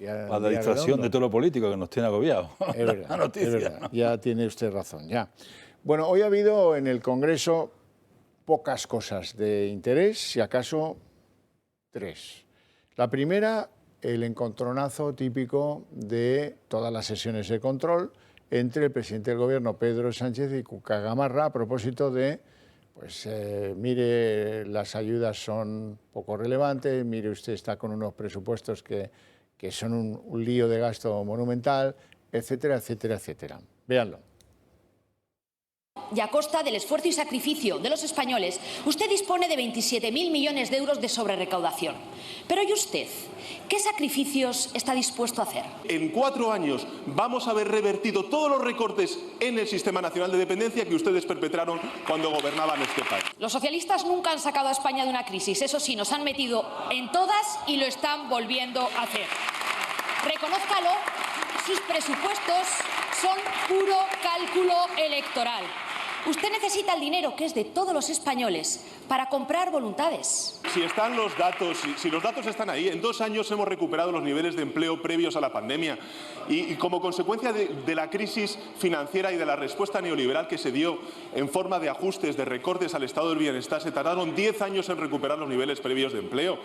para la distracción de todo lo político que nos tiene agobiados. Es verdad, es verdad. Ya tiene usted razón, ya. Bueno, hoy ha habido en el Congreso pocas cosas de interés, si acaso tres. La primera, el encontronazo típico de todas las sesiones de control entre el presidente del Gobierno, Pedro Sánchez, y Cuca Gamarra, a propósito de, pues mire, las ayudas son poco relevantes, mire, usted está con unos presupuestos que son un lío de gasto monumental, etcétera, etcétera, etcétera. Véanlo. Y a costa del esfuerzo y sacrificio de los españoles, usted dispone de 27.000 millones de euros de sobrerecaudación. Pero ¿y usted? ¿Qué sacrificios está dispuesto a hacer? En 4 años vamos a haber revertido todos los recortes en el Sistema Nacional de Dependencia que ustedes perpetraron cuando gobernaban este país. Los socialistas nunca han sacado a España de una crisis. Eso sí, nos han metido en todas y lo están volviendo a hacer. Reconózcalo, sus presupuestos son puro cálculo electoral. Usted necesita el dinero, que es de todos los españoles, para comprar voluntades. Si están los datos, si los datos están ahí, en 2 años hemos recuperado los niveles de empleo previos a la pandemia y como consecuencia de la crisis financiera y de la respuesta neoliberal que se dio en forma de ajustes, de recortes al estado del bienestar, se tardaron 10 años en recuperar los niveles previos de empleo.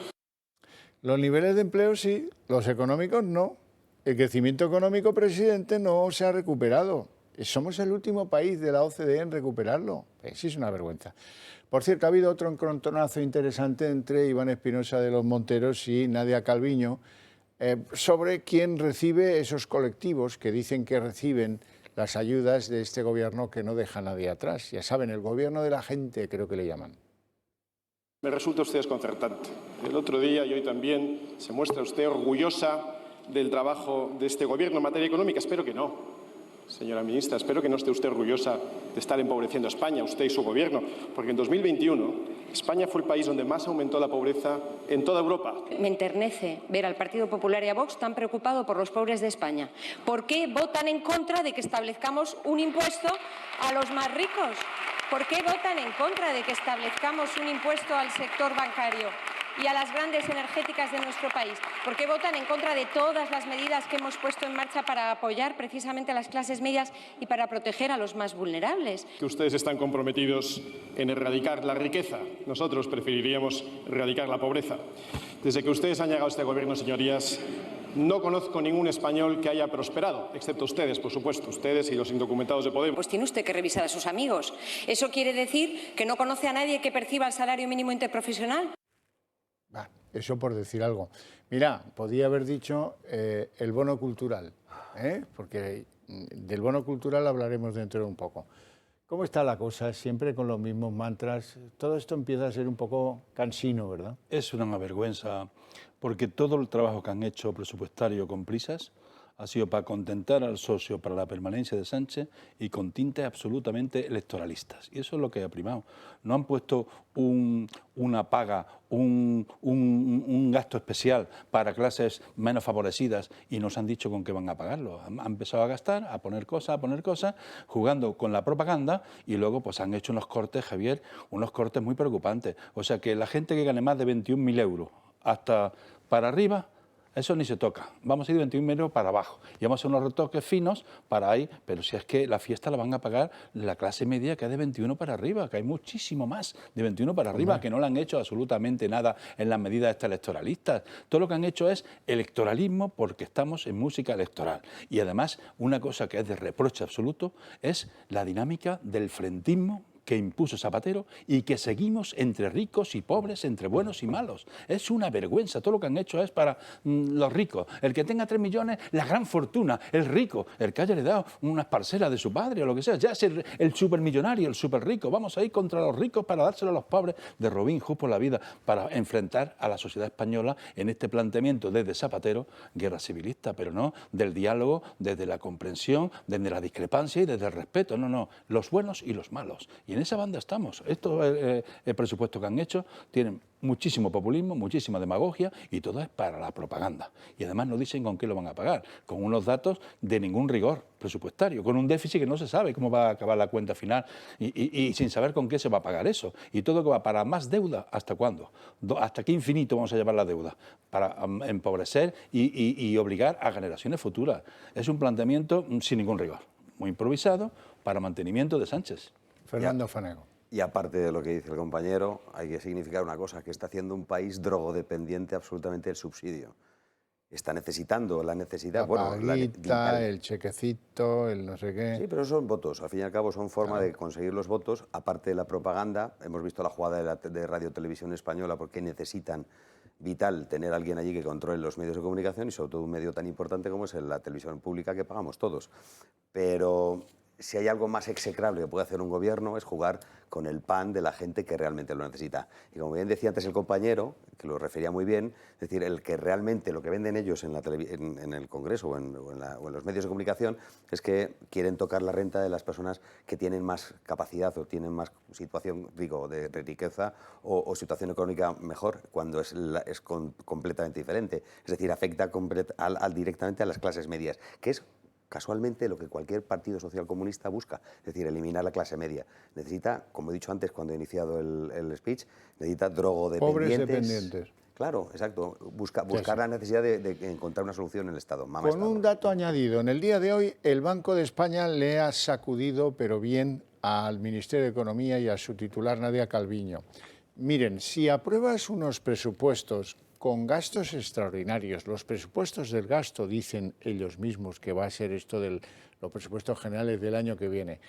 Los niveles de empleo sí, los económicos no. El crecimiento económico, presidente, no se ha recuperado. Somos el último país de la OCDE en recuperarlo. Sí, es una vergüenza. Por cierto, ha habido otro encontronazo interesante entre Iván Espinosa de los Monteros y Nadia Calviño sobre quién recibe esos colectivos que dicen que reciben las ayudas de este gobierno que no deja a nadie atrás. Ya saben, el gobierno de la gente, creo que le llaman. Me resulta usted desconcertante. El otro día y hoy también se muestra usted orgullosa del trabajo de este gobierno en materia económica. Espero que no. Señora ministra, espero que no esté usted orgullosa de estar empobreciendo a España, usted y su gobierno, porque en 2021 España fue el país donde más aumentó la pobreza en toda Europa. Me enternece ver al Partido Popular y a Vox tan preocupado por los pobres de España. ¿Por qué votan en contra de que establezcamos un impuesto a los más ricos? ¿Por qué votan en contra de que establezcamos un impuesto al sector bancario y a las grandes energéticas de nuestro país? ¿Por qué votan en contra de todas las medidas que hemos puesto en marcha para apoyar precisamente a las clases medias y para proteger a los más vulnerables? Que ustedes están comprometidos en erradicar la riqueza. Nosotros preferiríamos erradicar la pobreza. Desde que ustedes han llegado a este gobierno, señorías, no conozco ningún español que haya prosperado, excepto ustedes, por supuesto, ustedes y los indocumentados de Podemos. Pues tiene usted que revisar a sus amigos. ¿Eso quiere decir que no conoce a nadie que perciba el salario mínimo interprofesional? Eso por decir algo. Mira, podía haber dicho el bono cultural, porque del bono cultural hablaremos dentro de un poco. ¿Cómo está la cosa? Siempre con los mismos mantras. Todo esto empieza a ser un poco cansino, ¿verdad? Es una vergüenza, porque todo el trabajo que han hecho presupuestario con prisas ha sido para contentar al socio para la permanencia de Sánchez y con tintes absolutamente electoralistas. Y eso es lo que ha primado. No han puesto una paga, un gasto especial para clases menos favorecidas y nos han dicho con qué van a pagarlo. Han empezado a gastar, a poner cosas, jugando con la propaganda y luego pues han hecho unos cortes, Javier, unos cortes muy preocupantes. O sea que la gente que gane más de 21.000 euros hasta para arriba, eso ni se toca. Vamos a ir 21 euros para abajo y vamos a hacer unos retoques finos para ahí, pero si es que la fiesta la van a pagar la clase media que es de 21 para arriba, que hay muchísimo más de 21 para arriba, que no le han hecho absolutamente nada en las medidas estas electoralistas. Todo lo que han hecho es electoralismo porque estamos en música electoral. Y además, una cosa que es de reproche absoluto es la dinámica del frentismo que impuso Zapatero y que seguimos entre ricos y pobres, entre buenos y malos. Es una vergüenza. Todo lo que han hecho es para los ricos. El que tenga 3 millones, la gran fortuna. El rico, el que haya heredado unas parcelas de su padre o lo que sea, ya es el supermillonario, el superrico. Vamos a ir contra los ricos para dárselo a los pobres, de Robin Hood por la vida, para enfrentar a la sociedad española en este planteamiento desde Zapatero, guerra civilista, pero no del diálogo, desde la comprensión, desde la discrepancia y desde el respeto. No, no, los buenos y los malos. Y en esa banda estamos. Esto es el presupuesto que han hecho, tienen muchísimo populismo, muchísima demagogia y todo es para la propaganda. Y además no dicen con qué lo van a pagar, con unos datos de ningún rigor presupuestario, con un déficit que no se sabe cómo va a acabar la cuenta final y sin saber con qué se va a pagar eso. Y todo que va para más deuda, ¿hasta cuándo? ¿Hasta qué infinito vamos a llevar la deuda? Para empobrecer y obligar a generaciones futuras. Es un planteamiento sin ningún rigor, muy improvisado para mantenimiento de Sánchez. Fernando Fanego. Y aparte de lo que dice el compañero, hay que significar una cosa, que está haciendo un país drogodependiente absolutamente del subsidio. Está necesitando la necesidad... El chequecito, el no sé qué... Sí, pero son votos, al fin y al cabo son forma de conseguir los votos, aparte de la propaganda. Hemos visto la jugada de Radio Televisión Española porque necesitan vital tener a alguien allí que controle los medios de comunicación y sobre todo un medio tan importante como es la televisión pública que pagamos todos. Pero... si hay algo más execrable que puede hacer un gobierno es jugar con el pan de la gente que realmente lo necesita. Y como bien decía antes el compañero, que lo refería muy bien, es decir, el que realmente lo que venden ellos en el Congreso o en los medios de comunicación es que quieren tocar la renta de las personas que tienen más capacidad o tienen más situación de riqueza o situación económica mejor, cuando es completamente diferente. Es decir, afecta directamente a las clases medias, que es casualmente lo que cualquier partido social comunista busca, es decir, eliminar la clase media. Necesita, como he dicho antes cuando he iniciado el speech, necesita drogodependientes. Pobres dependientes. Claro, exacto. Buscar la necesidad de encontrar una solución en el Estado. Con un dato añadido, en el día de hoy el Banco de España le ha sacudido, pero bien, al Ministerio de Economía y a su titular Nadia Calviño. Miren, si apruebas unos presupuestos con gastos extraordinarios, los presupuestos del gasto, dicen ellos mismos que va a ser esto de los presupuestos generales del año que viene,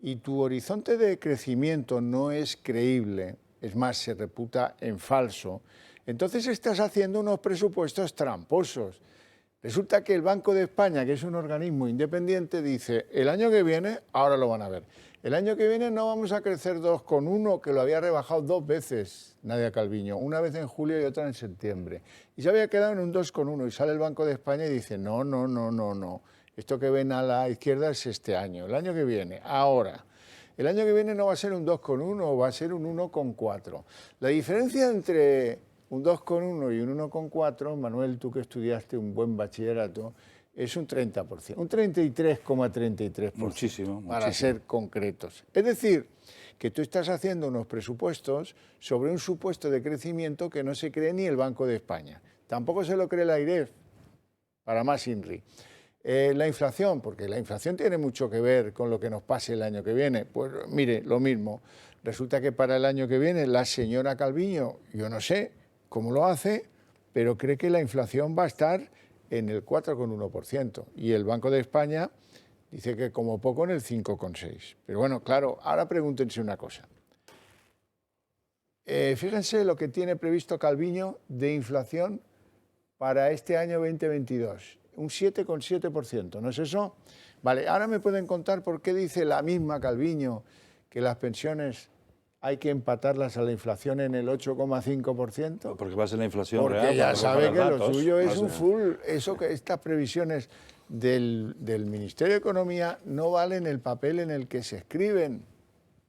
y tu horizonte de crecimiento no es creíble, es más, se reputa en falso, entonces estás haciendo unos presupuestos tramposos. Resulta que el Banco de España, que es un organismo independiente, dice, el año que viene, ahora lo van a ver, el año que viene no vamos a crecer 2,1, que lo había rebajado 2 veces Nadia Calviño, una vez en julio y otra en septiembre. Y se había quedado en un 2,1 y sale el Banco de España y dice, no, Esto que ven a la izquierda es este año, el año que viene, ahora. El año que viene no va a ser un 2,1, va a ser un 1,4. La diferencia entre un 2,1 y un 1,4, Manuel, tú que estudiaste un buen bachillerato, es un 30%, un 33,33%. Muchísimo. Para ser concretos. Es decir, que tú estás haciendo unos presupuestos sobre un supuesto de crecimiento que no se cree ni el Banco de España. Tampoco se lo cree la AIREF, para más INRI. La inflación, porque la inflación tiene mucho que ver con lo que nos pase el año que viene. Pues mire, lo mismo. Resulta que para el año que viene la señora Calviño, yo no sé cómo lo hace, pero cree que la inflación va a estar en el 4,1%. Y el Banco de España dice que como poco en el 5,6%. Pero bueno, claro, ahora pregúntense una cosa. Fíjense lo que tiene previsto Calviño de inflación para este año 2022. Un 7,7%, ¿no es eso? Vale, ahora me pueden contar por qué dice la misma Calviño que las pensiones hay que empatarlas a la inflación en el 8,5%. Porque va a ser la inflación porque real. Porque ya sabe que lo suyo es un full. Eso que estas previsiones del Ministerio de Economía no valen el papel en el que se escriben.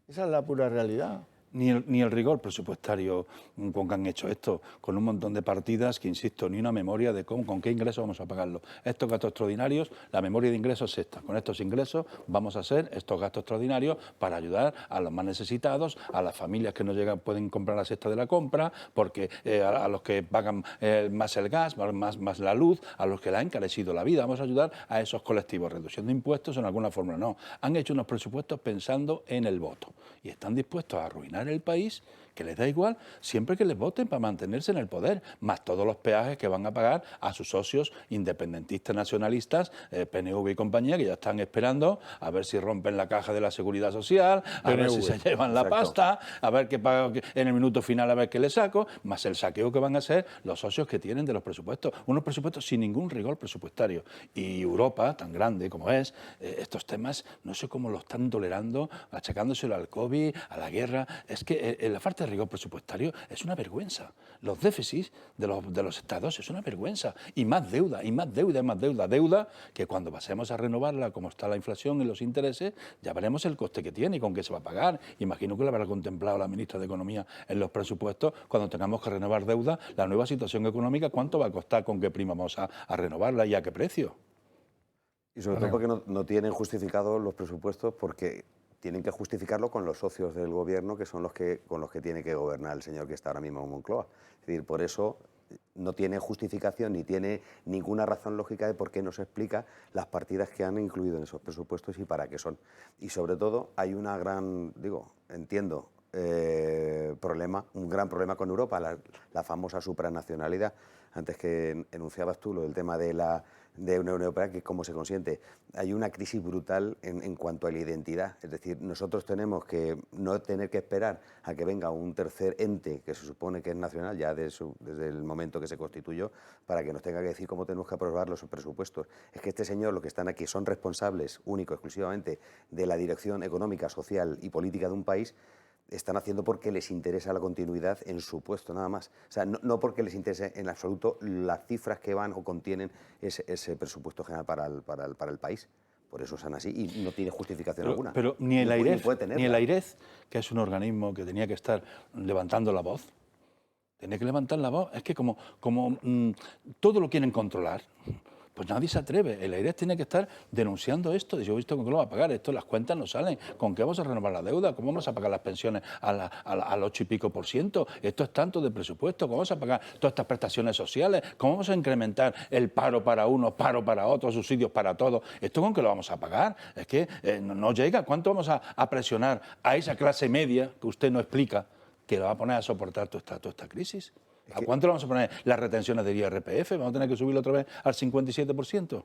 Esa es la pura realidad. Ni el rigor presupuestario con que han hecho esto, con un montón de partidas que, insisto, ni una memoria de con qué ingresos vamos a pagarlo. Estos gastos extraordinarios, la memoria de ingresos es esta. Con estos ingresos vamos a hacer estos gastos extraordinarios para ayudar a los más necesitados, a las familias que no llegan, pueden comprar la cesta de la compra, porque a los que pagan más el gas, más la luz, a los que le ha encarecido la vida. Vamos a ayudar a esos colectivos, reduciendo impuestos en alguna forma. No, han hecho unos presupuestos pensando en el voto y están dispuestos a arruinar el país, que les da igual, siempre que les voten para mantenerse en el poder, más todos los peajes que van a pagar a sus socios independentistas nacionalistas, PNV y compañía, que ya están esperando a ver si rompen la caja de la Seguridad Social, a ver si se llevan la pasta, a ver qué pagan en el minuto final, a ver qué les saco, más el saqueo que van a hacer los socios que tienen de los presupuestos. Unos presupuestos sin ningún rigor presupuestario. Y Europa, tan grande como es, estos temas no sé cómo lo están tolerando, achacándoselo al COVID, a la guerra. Es que la falta de rigor presupuestario es una vergüenza. Los déficits de los estados es una vergüenza. Y más deuda, y más deuda, y más deuda. Deuda que cuando pasemos a renovarla, como está la inflación y los intereses, ya veremos el coste que tiene y con qué se va a pagar. Imagino que lo habrá contemplado la ministra de Economía en los presupuestos cuando tengamos que renovar deuda. La nueva situación económica, ¿cuánto va a costar? ¿Con qué prima vamos a renovarla y a qué precio? Y sobre todo porque no tienen justificados los presupuestos, porque tienen que justificarlo con los socios del gobierno, que son con los que tiene que gobernar el señor que está ahora mismo en Moncloa. Es decir, por eso no tiene justificación ni tiene ninguna razón lógica de por qué no se explica las partidas que han incluido en esos presupuestos y para qué son. Y sobre todo hay una gran, entiendo, un gran problema con Europa, la famosa supranacionalidad. Antes que enunciabas tú lo del tema de la Unión Europea, que cómo se consiente. Hay una crisis brutal en cuanto a la identidad. Es decir, nosotros tenemos que no tener que esperar a que venga un tercer ente que se supone que es nacional ya desde el momento que se constituyó, para que nos tenga que decir cómo tenemos que aprobar los presupuestos. Es que este señor, los que están aquí, son responsables único, exclusivamente, de la dirección económica, social y política de un país. Están haciendo porque les interesa la continuidad en su puesto, nada más. O sea, no porque les interese en absoluto las cifras que van o contienen ese presupuesto general para el país. Por eso son así y no tiene justificación alguna. Pero ni el AIREF, que es un organismo que tenía que estar levantando la voz, tiene que levantar la voz. Es que como todo lo quieren controlar, pues nadie se atreve. El AIREF tiene que estar denunciando esto. Yo he visto con qué lo va a pagar. Esto, las cuentas no salen. ¿Con qué vamos a renovar la deuda? ¿Cómo vamos a pagar las pensiones al 8 y pico %? Esto es tanto de presupuesto. ¿Cómo vamos a pagar todas estas prestaciones sociales? ¿Cómo vamos a incrementar el paro para unos, paro para otros, subsidios para todos? ¿Esto con qué lo vamos a pagar? Es que no llega. ¿Cuánto vamos a presionar a esa clase media que usted no explica que la va a poner a soportar toda esta crisis? ¿A cuánto le vamos a poner las retenciones del IRPF? ¿Vamos a tener que subirlo otra vez al 57%?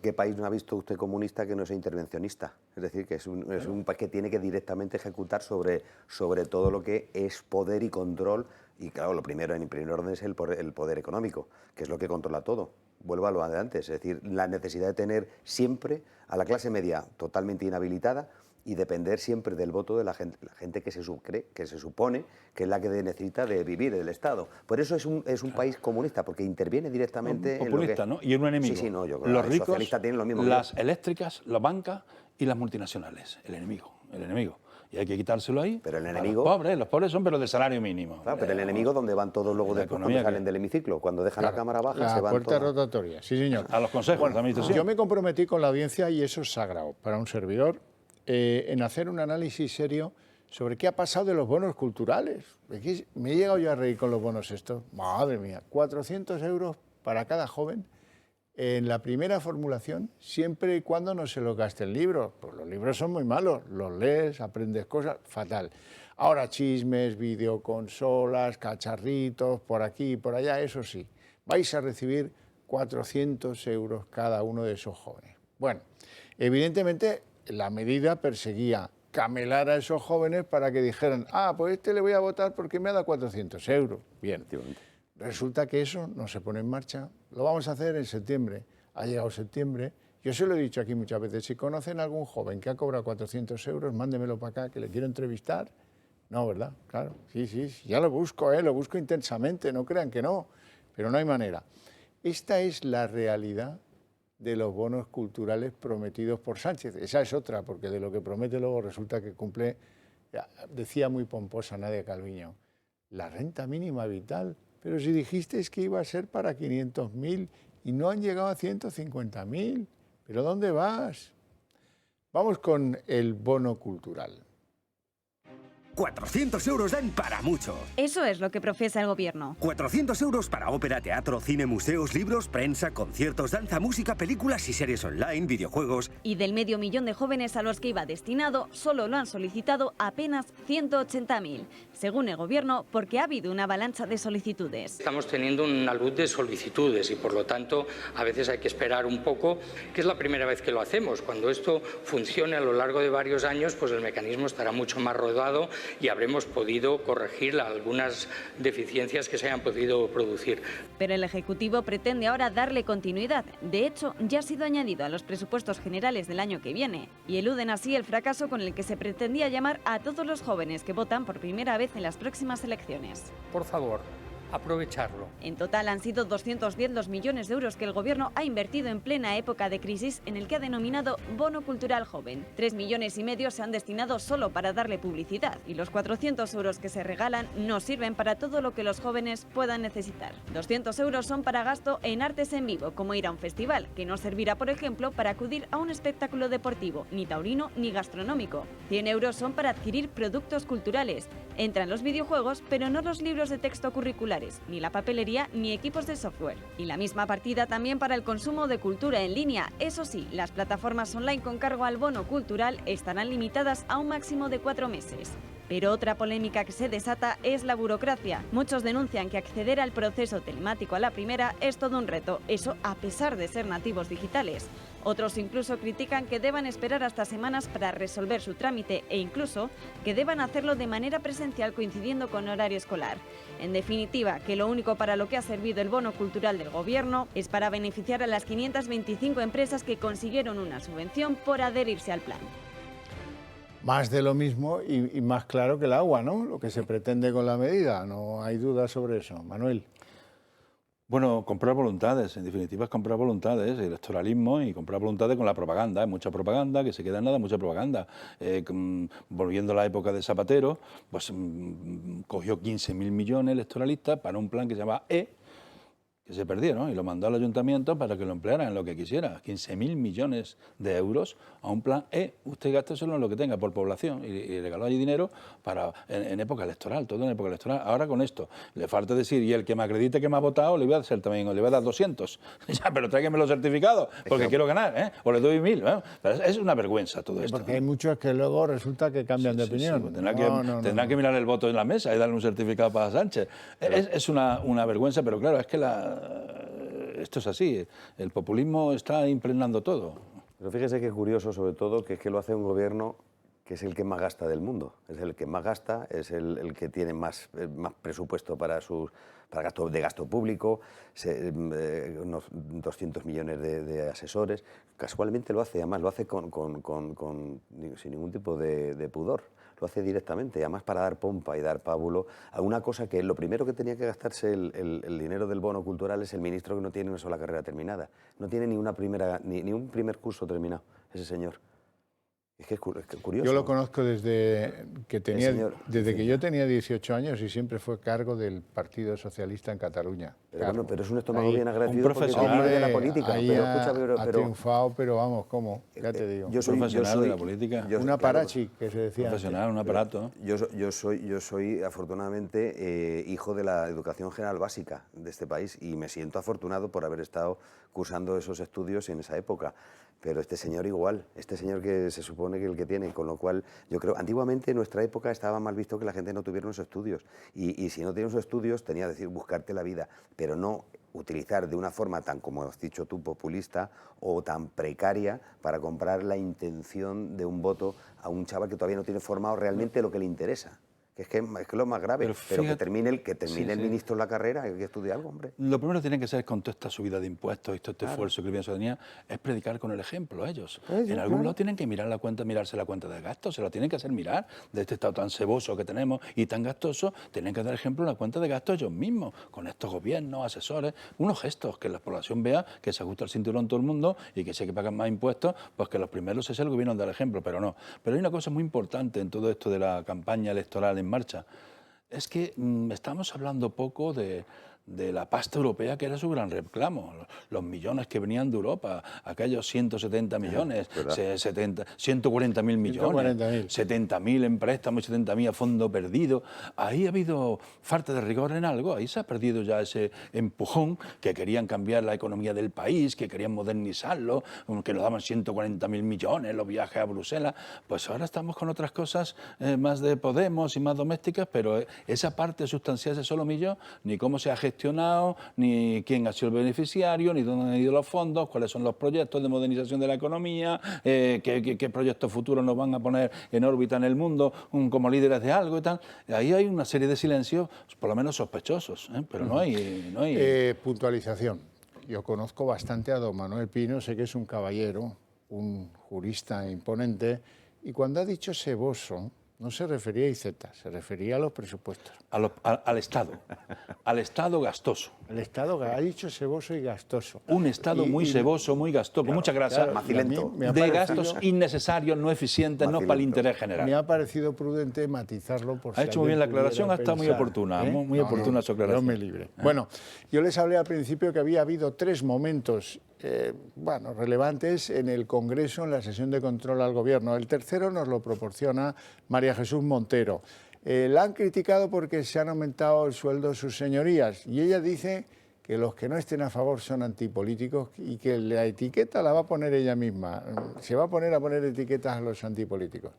¿Qué país no ha visto usted comunista que no sea intervencionista? Es decir, que es un país que tiene que directamente ejecutar sobre todo lo que es poder y control. Y claro, lo primero, en primer orden, es el poder económico, que es lo que controla todo. Vuelvo a lo de antes, es decir, la necesidad de tener siempre a la clase media totalmente inhabilitada y depender siempre del voto de la gente que se supone que es la que necesita de vivir del Estado. Por eso es un país comunista, porque interviene directamente populista, en lo que... ¿no? Y un enemigo. Sí, no, yo creo los que ricos, socialistas tienen lo mismo. las eléctricas, las bancas y las multinacionales. El enemigo. Y hay que quitárselo ahí. Pero el enemigo... Los pobres son pero de salario mínimo. Claro, pero el enemigo, ¿dónde van todos luego después cuando salen del hemiciclo? Cuando dejan la cámara baja, se van puerta rotatoria, sí señor. A los consejos de administración. Yo me comprometí con la audiencia, y eso es sagrado para un servidor, en hacer un análisis serio sobre qué ha pasado de los bonos culturales. Me he llegado yo a reír con los bonos estos. Madre mía, 400 euros para cada joven en la primera formulación, siempre y cuando no se lo gaste el libro. Pues los libros son muy malos, los lees, aprendes cosas, fatal. Ahora chismes, videoconsolas, cacharritos, por aquí y por allá, eso sí, vais a recibir 400 euros cada uno de esos jóvenes. Bueno, evidentemente la medida perseguía camelar a esos jóvenes para que dijeran, pues le voy a votar porque me ha dado 400 euros. Bien, resulta que eso no se pone en marcha. Lo vamos a hacer en septiembre. Ha llegado septiembre. Yo se lo he dicho aquí muchas veces. Si conocen a algún joven que ha cobrado 400 euros, mándemelo para acá, que le quiero entrevistar. No, ¿verdad? Claro, sí, ya lo busco intensamente, no crean que no, pero no hay manera. Esta es la realidad de los bonos culturales prometidos por Sánchez. Esa es otra, porque de lo que promete luego resulta que cumple, decía muy pomposa Nadia Calviño, la renta mínima vital. Pero si dijisteis que iba a ser para 500.000 y no han llegado a 150.000, ¿pero dónde vas? Vamos con el bono cultural. 400 euros dan para mucho. Eso es lo que profesa el gobierno. 400 euros para ópera, teatro, cine, museos, libros, prensa, conciertos, danza, música, películas y series online, videojuegos. Y del 500.000 de jóvenes a los que iba destinado, solo lo han solicitado apenas 180.000. Según el gobierno, porque ha habido una avalancha de solicitudes. Estamos teniendo una luz de solicitudes y por lo tanto a veces hay que esperar un poco, que es la primera vez que lo hacemos. Cuando esto funcione a lo largo de varios años, pues el mecanismo estará mucho más rodado y habremos podido corregir algunas deficiencias que se hayan podido producir. Pero el Ejecutivo pretende ahora darle continuidad. De hecho, ya ha sido añadido a los presupuestos generales del año que viene y eluden así el fracaso con el que se pretendía llamar a todos los jóvenes que votan por primera vez en las próximas elecciones. Por favor, aprovecharlo. En total han sido 210 los millones de euros que el Gobierno ha invertido en plena época de crisis en el que ha denominado Bono Cultural Joven. 3,5 millones se han destinado solo para darle publicidad y los 400 euros que se regalan no sirven para todo lo que los jóvenes puedan necesitar. 200 euros son para gasto en artes en vivo, como ir a un festival, que no servirá, por ejemplo, para acudir a un espectáculo deportivo, ni taurino ni gastronómico. 100 euros son para adquirir productos culturales. Entran los videojuegos, pero no los libros de texto curriculares, ni la papelería ni equipos de software. Y la misma partida también para el consumo de cultura en línea. Eso sí, las plataformas online con cargo al bono cultural estarán limitadas a un máximo de 4 meses. Pero otra polémica que se desata es la burocracia. Muchos denuncian que acceder al proceso telemático a la primera es todo un reto, eso a pesar de ser nativos digitales. Otros incluso critican que deban esperar hasta semanas para resolver su trámite e incluso que deban hacerlo de manera presencial coincidiendo con horario escolar. En definitiva, que lo único para lo que ha servido el bono cultural del Gobierno es para beneficiar a las 525 empresas que consiguieron una subvención por adherirse al plan. Más de lo mismo y más claro que el agua, ¿no? Lo que se pretende con la medida, no hay duda sobre eso. Manuel. Bueno, comprar voluntades, en definitiva es comprar voluntades, electoralismo y comprar voluntades con la propaganda. Hay mucha propaganda, que se queda en nada, mucha propaganda. Volviendo a la época de Zapatero, pues cogió 15.000 millones electoralistas para un plan que se llama que se perdieron y lo mandó al ayuntamiento para que lo emplearan en lo que quisiera. 15.000 millones de euros a un plan usted gásteselo en lo que tenga por población y regaló allí dinero para en época electoral, todo en época electoral. Ahora con esto, le falta decir, y el que me acredite que me ha votado, le voy a hacer también, o le voy a dar 200. Ya, pero tráigame los certificados, porque quiero ganar, o le doy 1.000. Pero es una vergüenza todo esto. Porque hay muchos que luego resulta que cambian de opinión. Sí, tendrán que mirar el voto en la mesa y darle un certificado para Sánchez. Es una vergüenza, pero claro, es que esto es así, el populismo está impregnando todo. Pero fíjese que es curioso, sobre todo, que es que lo hace un gobierno que es el que más gasta del mundo. Es el que más gasta, es el que tiene más presupuesto para gasto público, unos 200 millones de asesores. Casualmente lo hace, además lo hace sin ningún tipo de pudor. Lo hace directamente, además para dar pompa y dar pábulo a una cosa que lo primero que tenía que gastarse el dinero del bono cultural es el ministro que no tiene una sola carrera terminada. No tiene ni un primer curso terminado, ese señor. Es que es curioso. Yo lo conozco desde que yo tenía 18 años y siempre fue cargo del Partido Socialista en Cataluña. Pero bueno, pero es un estómago bien agradecido porque viene de la política. Ahí ha triunfado, pero vamos, ¿cómo? Ya te digo. Yo soy profesional de la política. Un aparachi, que se decía. Profesional, un aparato. Yo soy afortunadamente hijo de la educación general básica de este país y me siento afortunado por haber estado cursando esos estudios en esa época. Pero este señor igual, este señor que se supone que el que tiene, con lo cual yo creo, antiguamente en nuestra época estaba mal visto que la gente no tuviera unos estudios y si no tienes unos estudios tenía que decir buscarte la vida, pero no utilizar de una forma tan, como has dicho tú, populista o tan precaria para comprar la intención de un voto a un chaval que todavía no tiene formado realmente lo que le interesa. Es que es lo más grave, pero que termine el ministro la carrera, hay que estudiar algo, hombre. Lo primero que tienen que hacer con toda esta subida de impuestos y todo este esfuerzo que viene la ciudadanía es predicar con el ejemplo ellos. En algún lado tienen que mirarse la cuenta de gastos, se lo tienen que hacer mirar de este estado tan ceboso que tenemos y tan gastoso, tienen que dar ejemplo en la cuenta de gastos ellos mismos, con estos gobiernos, asesores, unos gestos, que la población vea que se ajusta el cinturón todo el mundo y que si hay que pagar más impuestos, pues que los primeros es el gobierno dar ejemplo, pero no. Pero hay una cosa muy importante en todo esto de la campaña electoral en marcha, es que estamos hablando poco de la pasta europea, que era su gran reclamo, los millones que venían de Europa, aquellos 170 millones, 140.000 millones, 70.000 en préstamos, 70.000 a fondo perdido. Ahí ha habido falta de rigor en algo, ahí se ha perdido ya ese empujón, que querían cambiar la economía del país, que querían modernizarlo, que nos daban 140.000 millones, los viajes a Bruselas. Pues ahora estamos con otras cosas más de Podemos y más domésticas, pero esa parte sustancial, ese solomillo, ni cómo se ha gestionado, ni quién ha sido el beneficiario, ni dónde han ido los fondos, cuáles son los proyectos de modernización de la economía, qué proyectos futuros nos van a poner en órbita en el mundo como líderes de algo y tal. Ahí hay una serie de silencios, por lo menos sospechosos, pero no hay... Puntualización. Yo conozco bastante a don Manuel Pino, sé que es un caballero, un jurista imponente, y cuando ha dicho ceboso, no se refería a IZ, se refería a los presupuestos. Al Estado gastoso. El Estado ha dicho ceboso y gastoso. Un Estado muy ceboso, muy gastoso, con mucha grasa, de gastos innecesarios, no eficientes, no para el interés general. Me ha parecido prudente matizarlo. Por ha hecho muy bien la aclaración, ha estado muy oportuna, muy oportuna su aclaración. No me libre. Bueno, yo les hablé al principio que había habido 3 momentos relevantes en el Congreso, en la sesión de control al Gobierno. El tercero nos lo proporciona María Jesús Montero. La han criticado porque se han aumentado el sueldo de sus señorías y ella dice que los que no estén a favor son antipolíticos y que la etiqueta la va a poner ella misma. Se va a poner etiquetas a los antipolíticos.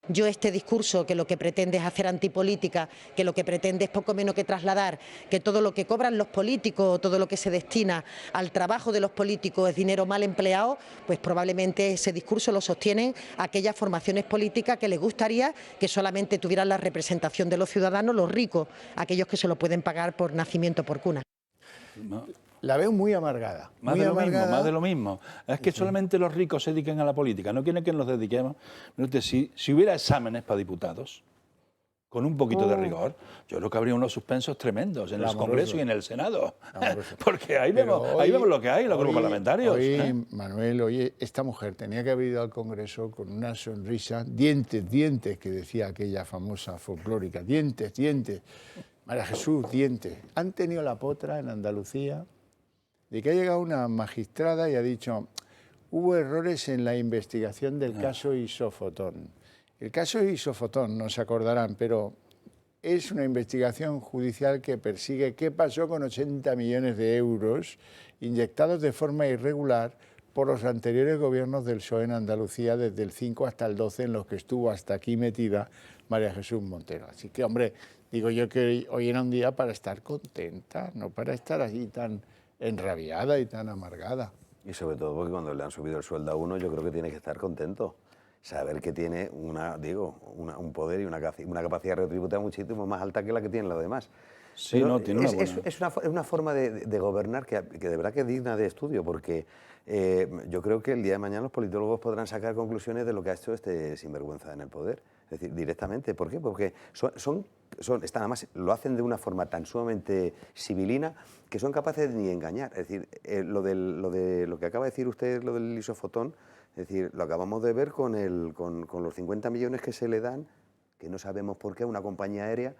Yo este discurso que lo que pretende es hacer antipolítica, que lo que pretende es poco menos que trasladar que todo lo que cobran los políticos, todo lo que se destina al trabajo de los políticos es dinero mal empleado, pues probablemente ese discurso lo sostienen aquellas formaciones políticas que les gustaría que solamente tuvieran la representación de los ciudadanos, los ricos, aquellos que se lo pueden pagar por nacimiento, por cuna. No. La veo muy amargada. Más de lo mismo. Es que solamente los ricos se dediquen a la política, no quieren que nos dediquemos. Si hubiera exámenes para diputados, con un poquito de rigor, yo creo que habría unos suspensos tremendos en el Congreso y en el Senado. Porque ahí vemos lo que hay en los grupos parlamentarios. Manuel, esta mujer tenía que haber ido al Congreso con una sonrisa, dientes, que decía aquella famosa folclórica, dientes. María Jesús, dientes. Han tenido la potra en Andalucía de que ha llegado una magistrada y ha dicho hubo errores en la investigación del caso Isofotón. El caso Isofotón, no se acordarán, pero es una investigación judicial que persigue qué pasó con 80 millones de euros inyectados de forma irregular por los anteriores gobiernos del PSOE en Andalucía, desde el 5 hasta el 12, en los que estuvo hasta aquí metida María Jesús Montero. Así que, hombre, digo yo que hoy era un día para estar contenta, no para estar así tan enrabiada y tan amargada. Y sobre todo porque cuando le han subido el sueldo a uno, yo creo que tiene que estar contento. saber que tiene un poder y una capacidad retributiva muchísimo más alta que la que tienen los demás. Sí, no, tiene una buena... Es una forma de gobernar que de verdad que es digna de estudio, porque yo creo que el día de mañana los politólogos podrán sacar conclusiones de lo que ha hecho este sinvergüenza en el poder. Es decir, directamente. ¿Por qué? Porque además lo hacen de una forma tan sumamente sibilina que son capaces de ni engañar. Es decir, lo que acaba de decir usted, lo del isofotón, es decir, lo acabamos de ver con los 50 millones que se le dan, que no sabemos por qué, a una compañía aérea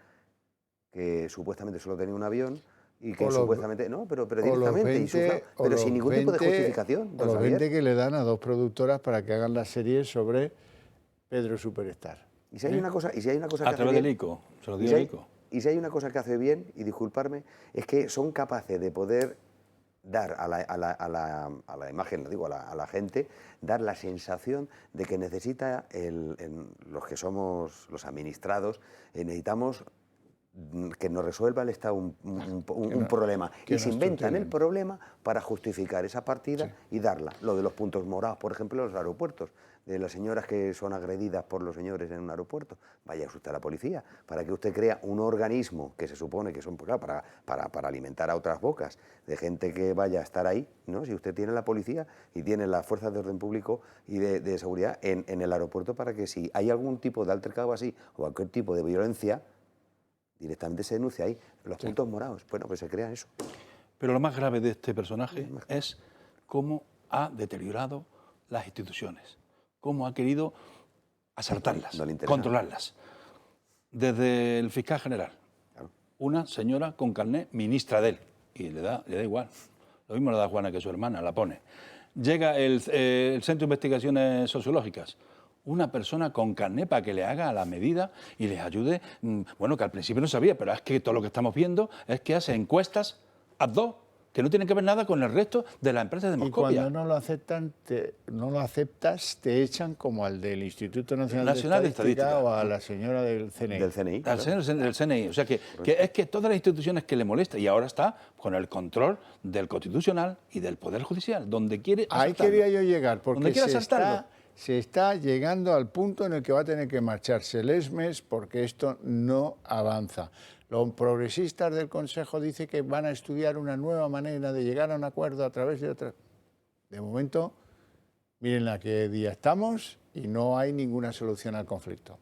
que supuestamente solo tenía un avión y que supuestamente... No, pero directamente, pero sin ningún tipo de justificación. O los 20 que le dan a 2 productoras para que hagan la serie sobre Pedro Superstar. Y si hay una cosa, a través del ICO, se lo dio el ICO. Y si hay una cosa que hace bien, y disculparme, es que son capaces de poder dar a la imagen, digo, a la gente, dar la sensación de que necesita, los que somos los administrados, necesitamos que nos resuelva el Estado un problema. Y se inventan el problema para justificar esa partida y darla. Lo de los puntos morados, por ejemplo, en los aeropuertos, de las señoras que son agredidas por los señores en un aeropuerto. Vaya usted a la policía, para que usted crea un organismo que se supone que son para alimentar a otras bocas de gente que vaya a estar ahí, ¿no? Si usted tiene la policía y tiene las fuerzas de orden público y de seguridad en el aeropuerto, para que si hay algún tipo de altercado así o cualquier tipo de violencia, directamente se denuncia ahí, los puntos morados. Bueno, pues se crea eso. Pero lo más grave de este personaje es cómo ha deteriorado las instituciones, cómo ha querido asaltarlas, controlarlas. Desde el fiscal general, una señora con carné ministra de él, y le da igual. Lo mismo le da a Juana que su hermana, la pone. Llega el Centro de Investigaciones Sociológicas, una persona con carné para que le haga a la medida y les ayude. Bueno, que al principio no sabía, pero es que todo lo que estamos viendo es que hace encuestas ad hoc que no tienen que ver nada con el resto de las empresas de Moscovia. Y cuando no lo aceptas, te echan como al del Instituto Nacional de Estadística o a la señora del CNI. Del CNI. Al señor del CNI. O sea que es que todas las instituciones que le molestan, y ahora está con el control del Constitucional y del Poder Judicial, donde quiere asaltarlo. Ahí quería yo llegar, porque se está llegando al punto en el que va a tener que marcharse Lesmes, porque esto no avanza. Los progresistas del Consejo dicen que van a estudiar una nueva manera de llegar a un acuerdo a través de otras. De momento, miren a qué día estamos y no hay ninguna solución al conflicto.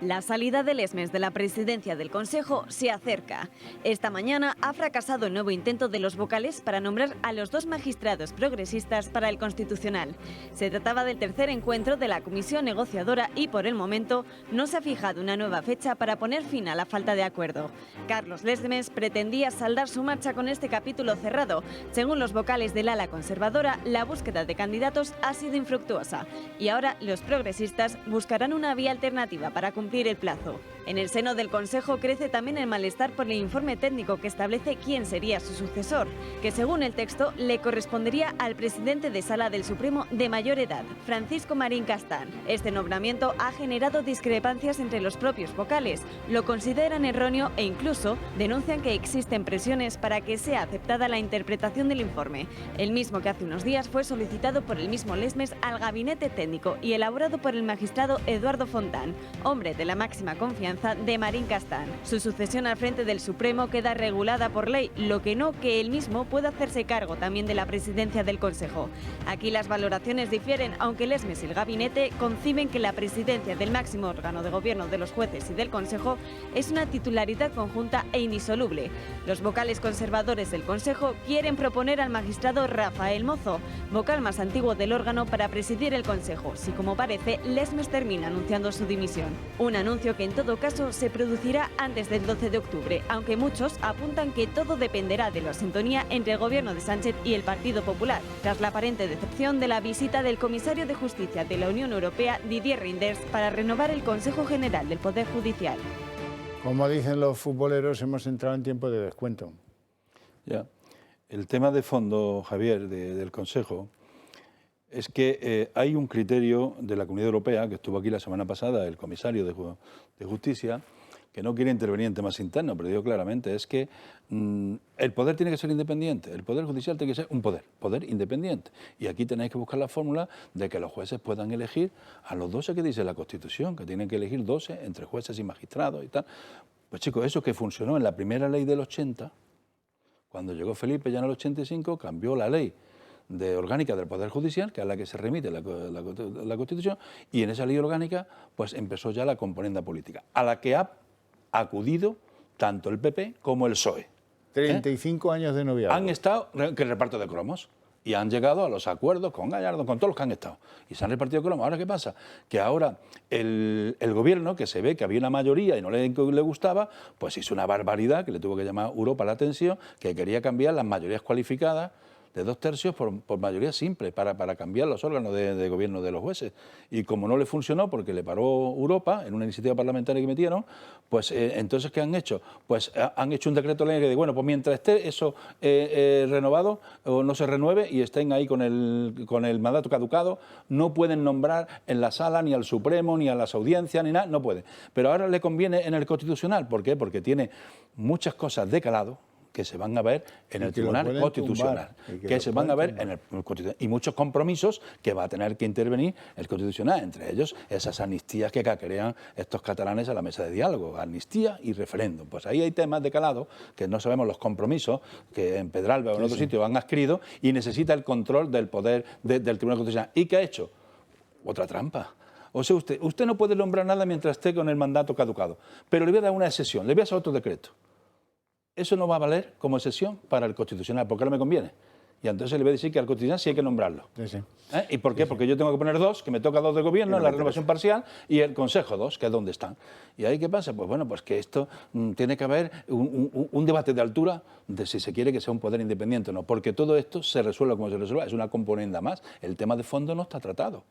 La salida de Lesmes de la presidencia del Consejo se acerca. Esta mañana ha fracasado el nuevo intento de los vocales para nombrar a los 2 magistrados progresistas para el Constitucional. Se trataba del tercer encuentro de la comisión negociadora y por el momento no se ha fijado una nueva fecha para poner fin a la falta de acuerdo. Carlos Lesmes pretendía saldar su marcha con este capítulo cerrado. Según los vocales del ala conservadora, la búsqueda de candidatos ha sido infructuosa y ahora los progresistas buscarán una vía alternativa para cumplir el plazo. En el seno del Consejo crece también el malestar por el informe técnico que establece quién sería su sucesor, que según el texto le correspondería al presidente de Sala del Supremo de mayor edad, Francisco Marín Castán. Este nombramiento ha generado discrepancias entre los propios vocales, lo consideran erróneo e incluso denuncian que existen presiones para que sea aceptada la interpretación del informe, el mismo que hace unos días fue solicitado por el mismo Lesmes al gabinete técnico y elaborado por el magistrado Eduardo Fontán, hombre de la máxima confianza de Marín Castán. Su sucesión al frente del Supremo queda regulada por ley, lo que no que él mismo pueda hacerse cargo también de la presidencia del Consejo. Aquí las valoraciones difieren, aunque Lesmes y el gabinete conciben que la presidencia del máximo órgano de gobierno de los jueces y del Consejo es una titularidad conjunta e indisoluble. Los vocales conservadores del Consejo quieren proponer al magistrado Rafael Mozo, vocal más antiguo del órgano, para presidir el Consejo, si como parece Lesmes termina anunciando su dimisión. Un anuncio que en todo caso se producirá antes del 12 de octubre, aunque muchos apuntan que todo dependerá de la sintonía entre el gobierno de Sánchez y el Partido Popular, tras la aparente decepción de la visita del comisario de Justicia de la Unión Europea, Didier Reynders, para renovar el Consejo General del Poder Judicial. Como dicen los futboleros, hemos entrado en tiempo de descuento. Ya. El tema de fondo, Javier, del Consejo, es que hay un criterio de la Comunidad Europea, que estuvo aquí la semana pasada, el comisario de Justicia, que no quiere intervenir en temas internos, pero digo claramente, es que el poder tiene que ser independiente, el poder judicial tiene que ser un poder independiente. Y aquí tenéis que buscar la fórmula de que los jueces puedan elegir a los 12 que dice la Constitución, que tienen que elegir 12 entre jueces y magistrados y tal. Pues chicos, eso que funcionó en la primera ley del 80, cuando llegó Felipe ya en el 85, cambió la ley de orgánica del Poder Judicial, que es a la que se remite la Constitución, y en esa ley orgánica pues empezó ya la componenda política, a la que ha acudido tanto el PP como el PSOE. 35 años de noviazgo. Han estado, que reparto de cromos, y han llegado a los acuerdos con Gallardo, con todos los que han estado, y se han repartido cromos. Ahora, ¿qué pasa? Que ahora el gobierno, que se ve que había una mayoría y no le gustaba, pues hizo una barbaridad que le tuvo que llamar a Europa la atención, que quería cambiar las mayorías cualificadas de 2/3 por mayoría simple, para cambiar los órganos de gobierno de los jueces. Y como no le funcionó, porque le paró Europa en una iniciativa parlamentaria que metieron, pues entonces, ¿qué han hecho? Pues han hecho un decreto ley que dice, bueno, pues mientras esté eso renovado o no se renueve y estén ahí con el mandato caducado, no pueden nombrar en la sala ni al Supremo, ni a las audiencias, ni nada, no pueden. Pero ahora le conviene en el Constitucional. ¿Por qué? Porque tiene muchas cosas de calado que se van a ver en el Tribunal Constitucional, que se van a ver en el Constitucional, y muchos compromisos que va a tener que intervenir el Constitucional, entre ellos esas amnistías que caquerean estos catalanes a la mesa de diálogo, amnistía y referéndum. Pues ahí hay temas de calado que no sabemos los compromisos que en Pedralbes o en otro sitio han adquirido, y necesita el control del poder del Tribunal Constitucional. ¿Y qué ha hecho? Otra trampa. O sea, usted no puede nombrar nada mientras esté con el mandato caducado, pero le voy a dar una excepción, le voy a hacer otro decreto. Eso no va a valer como excepción para el Constitucional, porque no me conviene. Y entonces le voy a decir que al Constitucional sí hay que nombrarlo. ¿Y por qué? Porque yo tengo que poner 2, que me toca 2 de gobierno, en la renovación parcial, y el Consejo 2, que es donde están. ¿Y ahí qué pasa? Pues bueno, pues que esto tiene que haber un debate de altura de si se quiere que sea un poder independiente o no, porque todo esto se resuelve como se resuelva, es una componenda más. El tema de fondo no está tratado.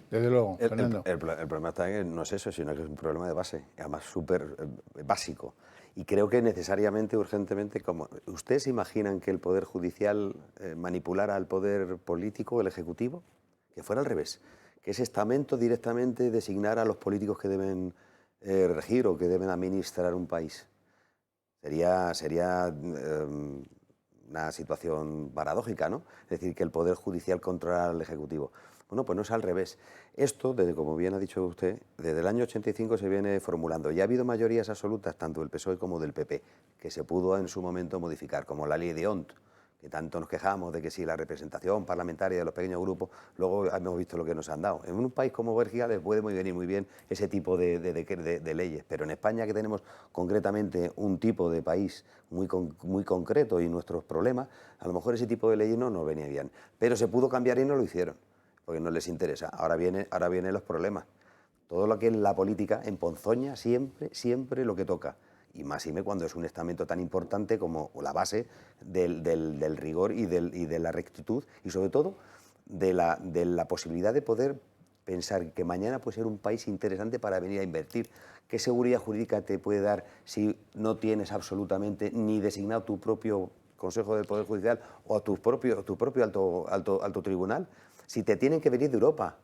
Desde luego, Fernando. El problema está en que no es eso, sino que es un problema de base, además súper básico. Y creo que necesariamente, urgentemente, como ¿ustedes se imaginan que el Poder Judicial manipulara al Poder Político, el Ejecutivo? Que fuera al revés, que ese estamento directamente designara a los políticos que deben regir o que deben administrar un país. Sería una situación paradójica, ¿no? Es decir, que el Poder Judicial controlara al Ejecutivo. Bueno, pues no es al revés. Esto, como bien ha dicho usted, desde el año 85 se viene formulando. Ya ha habido mayorías absolutas, tanto del PSOE como del PP, que se pudo en su momento modificar, como la ley de Ont, que tanto nos quejamos de que si la representación parlamentaria de los pequeños grupos, luego hemos visto lo que nos han dado. En un país como Bélgica les puede venir muy bien ese tipo de leyes, pero en España, que tenemos concretamente un tipo de país muy concreto y nuestros problemas, a lo mejor ese tipo de leyes no nos venía bien. Pero se pudo cambiar y no lo hicieron, porque no les interesa. Ahora vienen los problemas. Todo lo que es la política emponzoña siempre lo que toca. Y más cuando es un estamento tan importante como la base del rigor y de la rectitud, y sobre todo de la posibilidad de poder pensar que mañana puede ser un país interesante para venir a invertir. ¿Qué seguridad jurídica te puede dar si no tienes absolutamente ni designado tu propio Consejo del Poder Judicial o tu propio alto tribunal? Si te tienen que venir de Europa.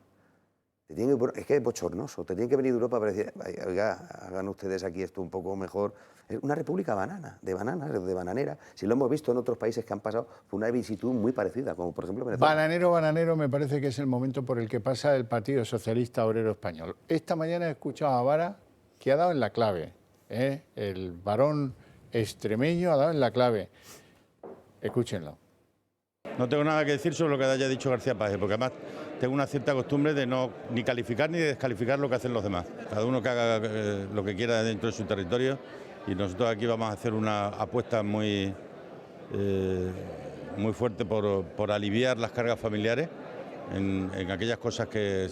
Es que es bochornoso, te tienen que venir de Europa para decir, oiga, hagan ustedes aquí esto un poco mejor. Es una república de bananera. Si lo hemos visto en otros países que han pasado por una vicisitud muy parecida, como por ejemplo Venezuela. Bananero, me parece que es el momento por el que pasa el Partido Socialista Obrero Español. Esta mañana he escuchado a Vara que ha dado en la clave. El varón extremeño ha dado en la clave. Escúchenlo. No tengo nada que decir sobre lo que haya dicho García Páez, porque además tengo una cierta costumbre de no ni calificar ni descalificar lo que hacen los demás. Cada uno que haga lo que quiera dentro de su territorio, y nosotros aquí vamos a hacer una apuesta muy fuerte por aliviar las cargas familiares en aquellas cosas que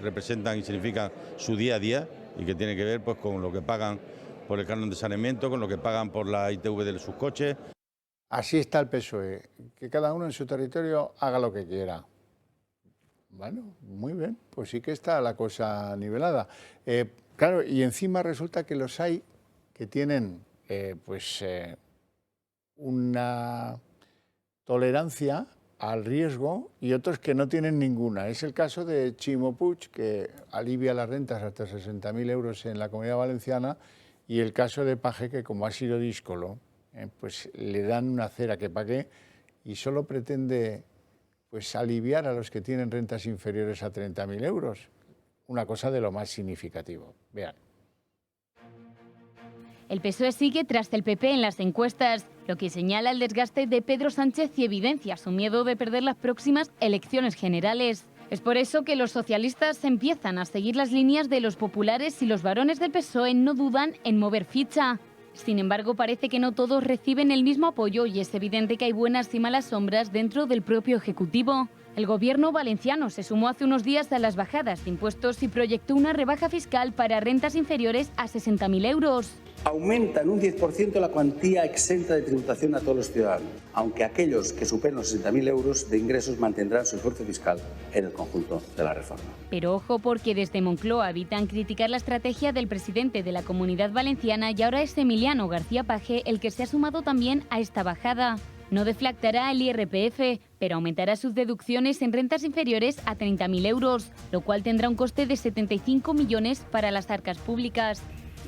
representan y significan su día a día y que tiene que ver pues con lo que pagan por el canon de saneamiento, con lo que pagan por la ITV de sus coches. Así está el PSOE, que cada uno en su territorio haga lo que quiera. Bueno, muy bien, pues sí que está la cosa nivelada. Claro, y encima resulta que los hay que tienen una tolerancia al riesgo y otros que no tienen ninguna. Es el caso de Ximo Puig, que alivia las rentas hasta 60.000 euros en la Comunidad Valenciana, y el caso de Page, que como ha sido díscolo, pues le dan una cera que pague y solo pretende pues aliviar a los que tienen rentas inferiores a 30.000 euros. Una cosa de lo más significativo. Vean. El PSOE sigue tras el PP en las encuestas, lo que señala el desgaste de Pedro Sánchez y evidencia su miedo de perder las próximas elecciones generales. Es por eso que los socialistas empiezan a seguir las líneas de los populares y los varones del PSOE no dudan en mover ficha. Sin embargo, parece que no todos reciben el mismo apoyo y es evidente que hay buenas y malas sombras dentro del propio Ejecutivo. El gobierno valenciano se sumó hace unos días a las bajadas de impuestos y proyectó una rebaja fiscal para rentas inferiores a 60.000 euros. Aumenta en un 10% la cuantía exenta de tributación a todos los ciudadanos, aunque aquellos que superen los 60.000 euros de ingresos mantendrán su esfuerzo fiscal en el conjunto de la reforma. Pero ojo, porque desde Moncloa evitan criticar la estrategia del presidente de la Comunidad Valenciana y ahora es Emiliano García Page el que se ha sumado también a esta bajada. No deflactará el IRPF, pero aumentará sus deducciones en rentas inferiores a 30.000 euros, lo cual tendrá un coste de 75 millones para las arcas públicas.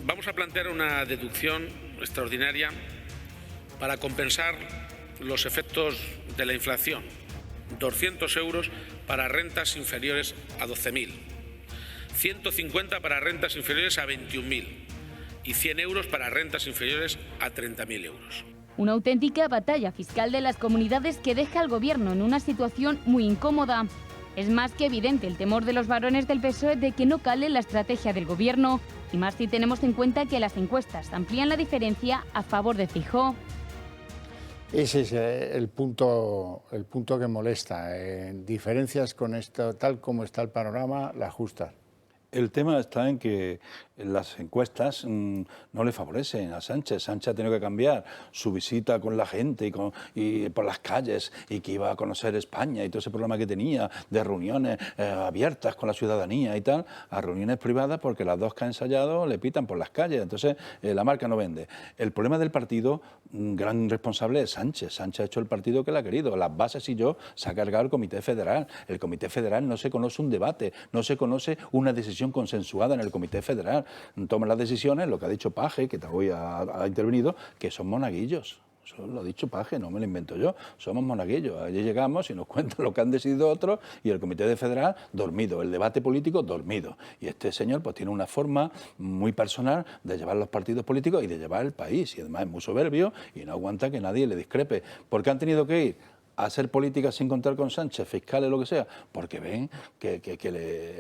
Vamos a plantear una deducción extraordinaria para compensar los efectos de la inflación. 200 euros para rentas inferiores a 12.000, 150 para rentas inferiores a 21.000 y 100 euros para rentas inferiores a 30.000 euros. Una auténtica batalla fiscal de las comunidades que deja al gobierno en una situación muy incómoda. Es más que evidente el temor de los varones del PSOE de que no cale la estrategia del gobierno, y más si tenemos en cuenta que las encuestas amplían la diferencia a favor de Feijóo. Ese es el punto que molesta. Diferencias con esto, tal como está el panorama, la justas. El tema está en que las encuestas no le favorecen a Sánchez. Sánchez ha tenido que cambiar su visita con la gente y por las calles y que iba a conocer España y todo ese problema que tenía de reuniones abiertas con la ciudadanía y tal, a reuniones privadas porque las dos que ha ensayado le pitan por las calles. Entonces la marca no vende. El problema del partido, gran responsable es Sánchez. Sánchez ha hecho el partido que le ha querido. Las bases y yo se ha cargado el Comité Federal. El Comité Federal no se conoce un debate, no se conoce una decisión consensuada en el Comité Federal. Toman las decisiones, lo que ha dicho Page, que hoy ha intervenido, que son monaguillos. Eso lo ha dicho Page, no me lo invento yo. Somos monaguillos. Allí llegamos y nos cuentan lo que han decidido otros y el Comité Federal dormido, el debate político dormido. Y este señor pues tiene una forma muy personal de llevar los partidos políticos y de llevar el país. Y además es muy soberbio y no aguanta que nadie le discrepe. ¿Por qué han tenido que ir a hacer política sin contar con Sánchez, fiscales, lo que sea? Porque ven que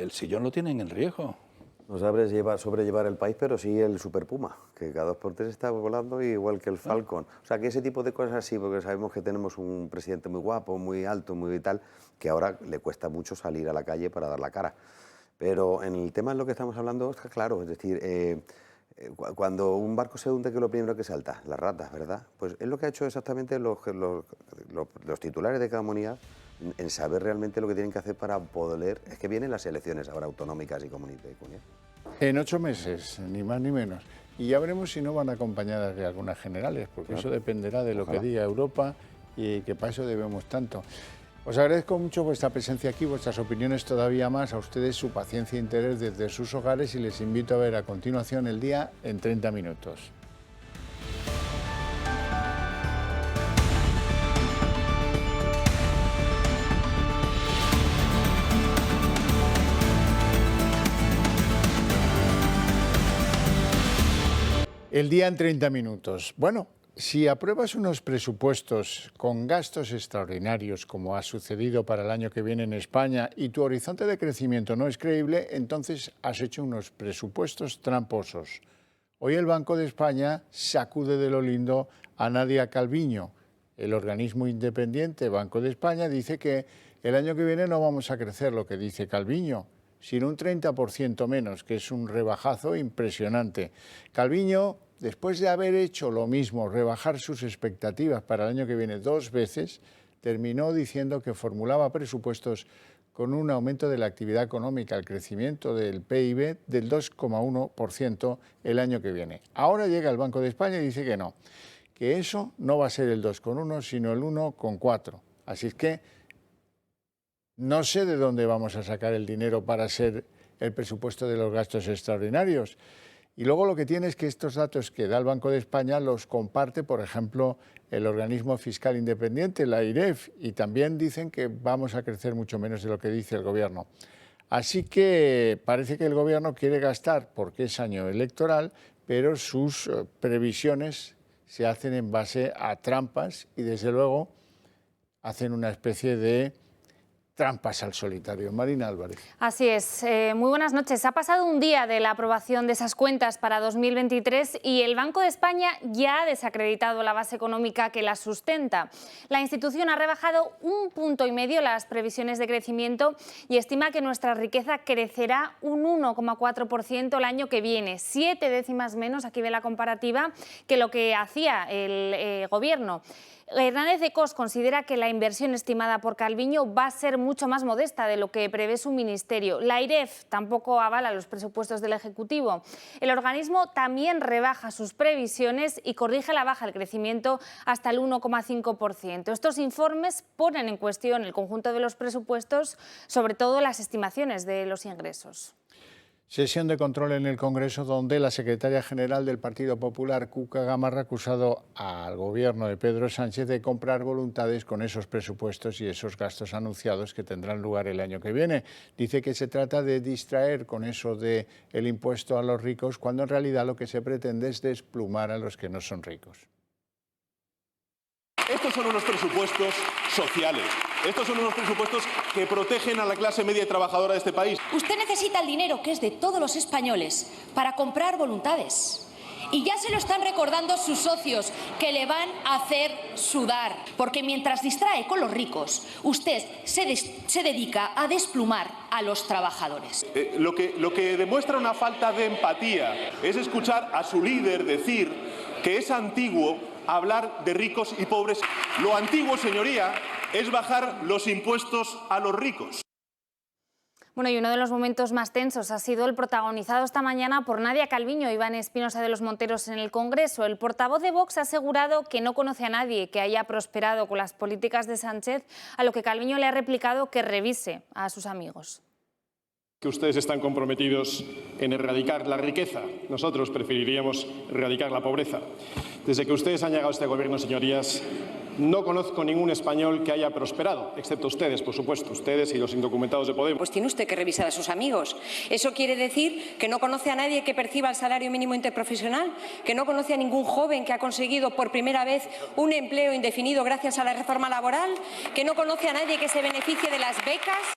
el sillón lo tienen en riesgo. No sabe sobrellevar el país, pero sí el Super Puma, que cada 2x3 está volando igual que el Falcon. O sea, que ese tipo de cosas así, porque sabemos que tenemos un presidente muy guapo, muy alto, muy tal, que ahora le cuesta mucho salir a la calle para dar la cara. Pero en el tema en lo que estamos hablando está claro, es decir, cuando un barco se hunde, ¿qué es lo primero que salta? Las ratas, ¿verdad? Pues es lo que ha hecho exactamente los titulares de cada comunidad, en saber realmente lo que tienen que hacer para poder... Es que vienen las elecciones ahora autonómicas y comunitarias. En 8 meses, ni más ni menos. Y ya veremos si no van acompañadas de algunas generales, porque eso dependerá de lo que diga Europa y que para eso debemos tanto. Os agradezco mucho vuestra presencia aquí, vuestras opiniones todavía más, a ustedes su paciencia e interés desde sus hogares y les invito a ver a continuación el día en 30 minutos. El día en 30 minutos. Bueno, si apruebas unos presupuestos con gastos extraordinarios, como ha sucedido para el año que viene en España, y tu horizonte de crecimiento no es creíble, entonces has hecho unos presupuestos tramposos. Hoy el Banco de España sacude de lo lindo a Nadia Calviño. El organismo independiente Banco de España dice que el año que viene no vamos a crecer, lo que dice Calviño, sino un 30% menos, que es un rebajazo impresionante. Calviño, después de haber hecho lo mismo, rebajar sus expectativas para el año que viene 2 veces, terminó diciendo que formulaba presupuestos con un aumento de la actividad económica, el crecimiento del PIB del 2,1% el año que viene. Ahora llega el Banco de España y dice que no, que eso no va a ser el 2,1, sino el 1,4. Así es que No sé de dónde vamos a sacar el dinero para hacer el presupuesto de los gastos extraordinarios. Y luego lo que tiene es que estos datos que da el Banco de España los comparte, por ejemplo, el organismo fiscal independiente, la AIREF, y también dicen que vamos a crecer mucho menos de lo que dice el Gobierno. Así que parece que el Gobierno quiere gastar porque es año electoral, pero sus previsiones se hacen en base a trampas y, desde luego, hacen una especie de trampas al solitario. Marina Álvarez. Así es. Muy buenas noches. Ha pasado un día de la aprobación de esas cuentas para 2023 y el Banco de España ya ha desacreditado la base económica que las sustenta. La institución ha rebajado 1,5 puntos las previsiones de crecimiento y estima que nuestra riqueza crecerá un 1,4% el año que viene, 7 décimas menos, aquí ve la comparativa, que lo que hacía el Gobierno. Hernández de Cos considera que la inversión estimada por Calviño va a ser mucho más modesta de lo que prevé su ministerio. La AIREF tampoco avala los presupuestos del Ejecutivo. El organismo también rebaja sus previsiones y corrige a la baja el crecimiento hasta el 1,5%. Estos informes ponen en cuestión el conjunto de los presupuestos, sobre todo las estimaciones de los ingresos. Sesión de control en el Congreso donde la secretaria general del Partido Popular, Cuca Gamarra, ha acusado al gobierno de Pedro Sánchez de comprar voluntades con esos presupuestos y esos gastos anunciados que tendrán lugar el año que viene. Dice que se trata de distraer con eso del impuesto a los ricos, cuando en realidad lo que se pretende es desplumar a los que no son ricos. Estos son unos presupuestos sociales. Estos son unos presupuestos que protegen a la clase media y trabajadora de este país. Usted necesita el dinero, que es de todos los españoles, para comprar voluntades. Y ya se lo están recordando sus socios, que le van a hacer sudar. Porque mientras distrae con los ricos, usted se dedica a desplumar a los trabajadores. Lo que demuestra una falta de empatía es escuchar a su líder decir que es antiguo hablar de ricos y pobres. Lo antiguo, señoría, es bajar los impuestos a los ricos. Bueno, y uno de los momentos más tensos ha sido el protagonizado esta mañana por Nadia Calviño y Iván Espinosa de los Monteros en el Congreso. El portavoz de Vox ha asegurado que no conoce a nadie que haya prosperado con las políticas de Sánchez, a lo que Calviño le ha replicado que revise a sus amigos. Que ustedes están comprometidos en erradicar la riqueza. Nosotros preferiríamos erradicar la pobreza. Desde que ustedes han llegado a este gobierno, señorías, no conozco ningún español que haya prosperado, excepto ustedes, por supuesto, ustedes y los indocumentados de Podemos. Pues tiene usted que revisar a sus amigos. ¿Eso quiere decir que no conoce a nadie que perciba el salario mínimo interprofesional? ¿Que no conoce a ningún joven que ha conseguido por primera vez un empleo indefinido gracias a la reforma laboral? ¿Que no conoce a nadie que se beneficie de las becas?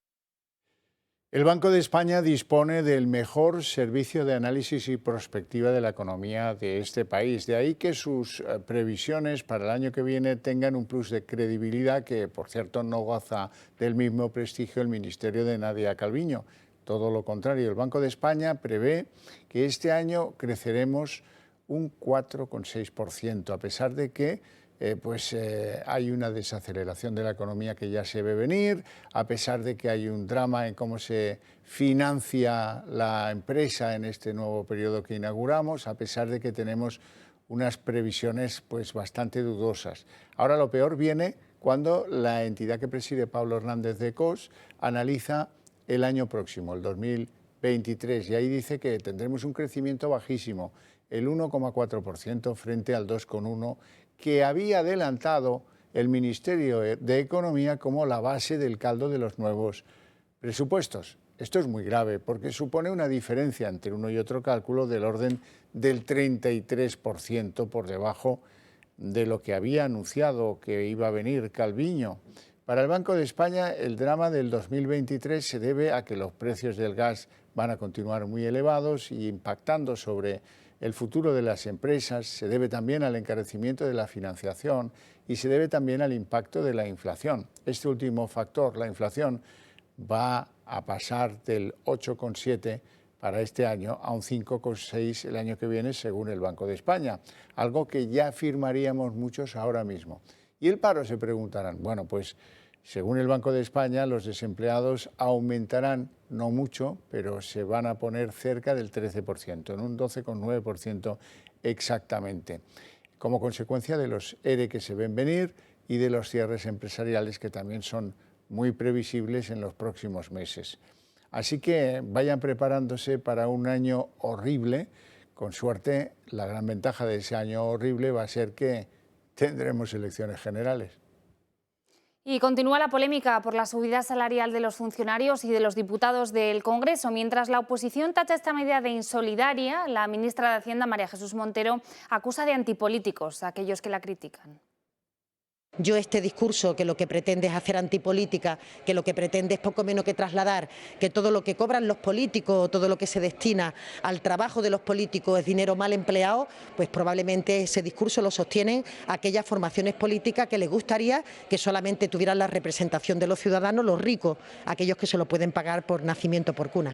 El Banco de España dispone del mejor servicio de análisis y prospectiva de la economía de este país. De ahí que sus previsiones para el año que viene tengan un plus de credibilidad que, por cierto, no goza del mismo prestigio el ministerio de Nadia Calviño. Todo lo contrario, el Banco de España prevé que este año creceremos un 4,6%, a pesar de que hay una desaceleración de la economía que ya se ve venir, a pesar de que hay un drama en cómo se financia la empresa en este nuevo periodo que inauguramos, a pesar de que tenemos unas previsiones bastante dudosas. Ahora lo peor viene cuando la entidad que preside Pablo Hernández de Cos analiza el año próximo, el 2023, y ahí dice que tendremos un crecimiento bajísimo, el 1,4% frente al 2,1% que había adelantado el Ministerio de Economía como la base del caldo de los nuevos presupuestos. Esto es muy grave porque supone una diferencia entre uno y otro cálculo del orden del 33% por debajo de lo que había anunciado que iba a venir Calviño. Para el Banco de España, el drama del 2023 se debe a que los precios del gas van a continuar muy elevados y impactando sobre el futuro de las empresas, se debe también al encarecimiento de la financiación y se debe también al impacto de la inflación. Este último factor, la inflación, va a pasar del 8,7% para este año a un 5,6% el año que viene, según el Banco de España, algo que ya firmaríamos muchos ahora mismo. Y el paro, se preguntarán, bueno, pues según el Banco de España, los desempleados aumentarán, no mucho, pero se van a poner cerca del 13%, en un 12,9% exactamente, como consecuencia de los ERE que se ven venir y de los cierres empresariales que también son muy previsibles en los próximos meses. Así que vayan preparándose para un año horrible. Con suerte, la gran ventaja de ese año horrible va a ser que tendremos elecciones generales. Y continúa la polémica por la subida salarial de los funcionarios y de los diputados del Congreso. Mientras la oposición tacha esta medida de insolidaria, la ministra de Hacienda, María Jesús Montero, acusa de antipolíticos a aquellos que la critican. Yo este discurso que lo que pretende es hacer antipolítica, que lo que pretende es poco menos que trasladar que todo lo que cobran los políticos, todo lo que se destina al trabajo de los políticos es dinero mal empleado, pues probablemente ese discurso lo sostienen aquellas formaciones políticas que les gustaría que solamente tuvieran la representación de los ciudadanos, los ricos, aquellos que se lo pueden pagar por nacimiento, por cuna.